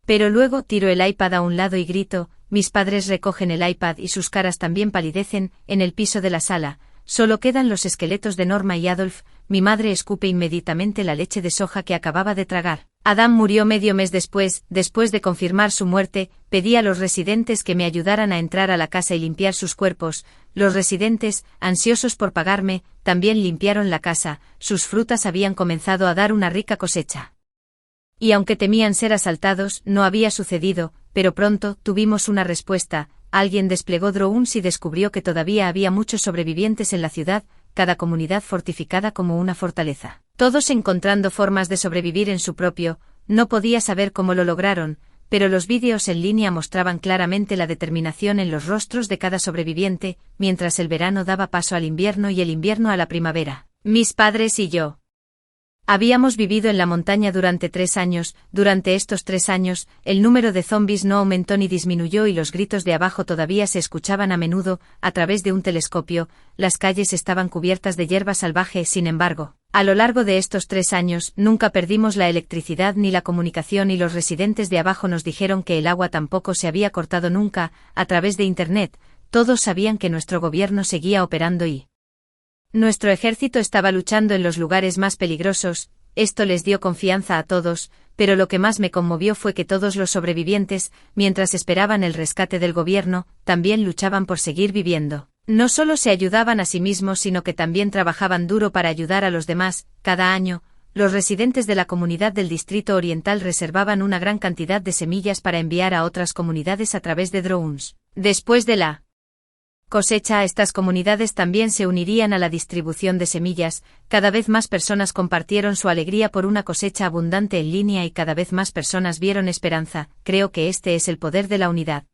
Pero luego tiro el iPad a un lado y grito. Mis padres recogen el iPad y sus caras también palidecen. En el piso de la sala solo quedan los esqueletos de Norma y Adolf. Mi madre escupe inmediatamente la leche de soja que acababa de tragar. Adam murió medio mes después. Después de confirmar su muerte, pedí a los residentes que me ayudaran a entrar a la casa y limpiar sus cuerpos. Los residentes, ansiosos por pagarme, también limpiaron la casa. Sus frutas habían comenzado a dar una rica cosecha. Y aunque temían ser asaltados, no había sucedido, pero pronto tuvimos una respuesta. Alguien desplegó drones y descubrió que todavía había muchos sobrevivientes en la ciudad, cada comunidad fortificada como una fortaleza. Todos encontrando formas de sobrevivir en su propio. No podía saber cómo lo lograron, pero los vídeos en línea mostraban claramente la determinación en los rostros de cada sobreviviente, mientras el verano daba paso al invierno y el invierno a la primavera. Mis padres y yo habíamos vivido en la montaña durante 3 años. Durante estos 3 años, el número de zombies no aumentó ni disminuyó y los gritos de abajo todavía se escuchaban a menudo, a través de un telescopio. Las calles estaban cubiertas de hierba salvaje. Sin embargo, a lo largo de estos 3 años, nunca perdimos la electricidad ni la comunicación y los residentes de abajo nos dijeron que el agua tampoco se había cortado nunca. A través de Internet, todos sabían que nuestro gobierno seguía operando y nuestro ejército estaba luchando en los lugares más peligrosos. Esto les dio confianza a todos, pero lo que más me conmovió fue que todos los sobrevivientes, mientras esperaban el rescate del gobierno, también luchaban por seguir viviendo. No solo se ayudaban a sí mismos, sino que también trabajaban duro para ayudar a los demás. Cada año, los residentes de la comunidad del Distrito Oriental reservaban una gran cantidad de semillas para enviar a otras comunidades a través de drones. Después de la cosecha, estas comunidades también se unirían a la distribución de semillas. Cada vez más personas compartieron su alegría por una cosecha abundante en línea y cada vez más personas vieron esperanza. Creo que este es el poder de la unidad.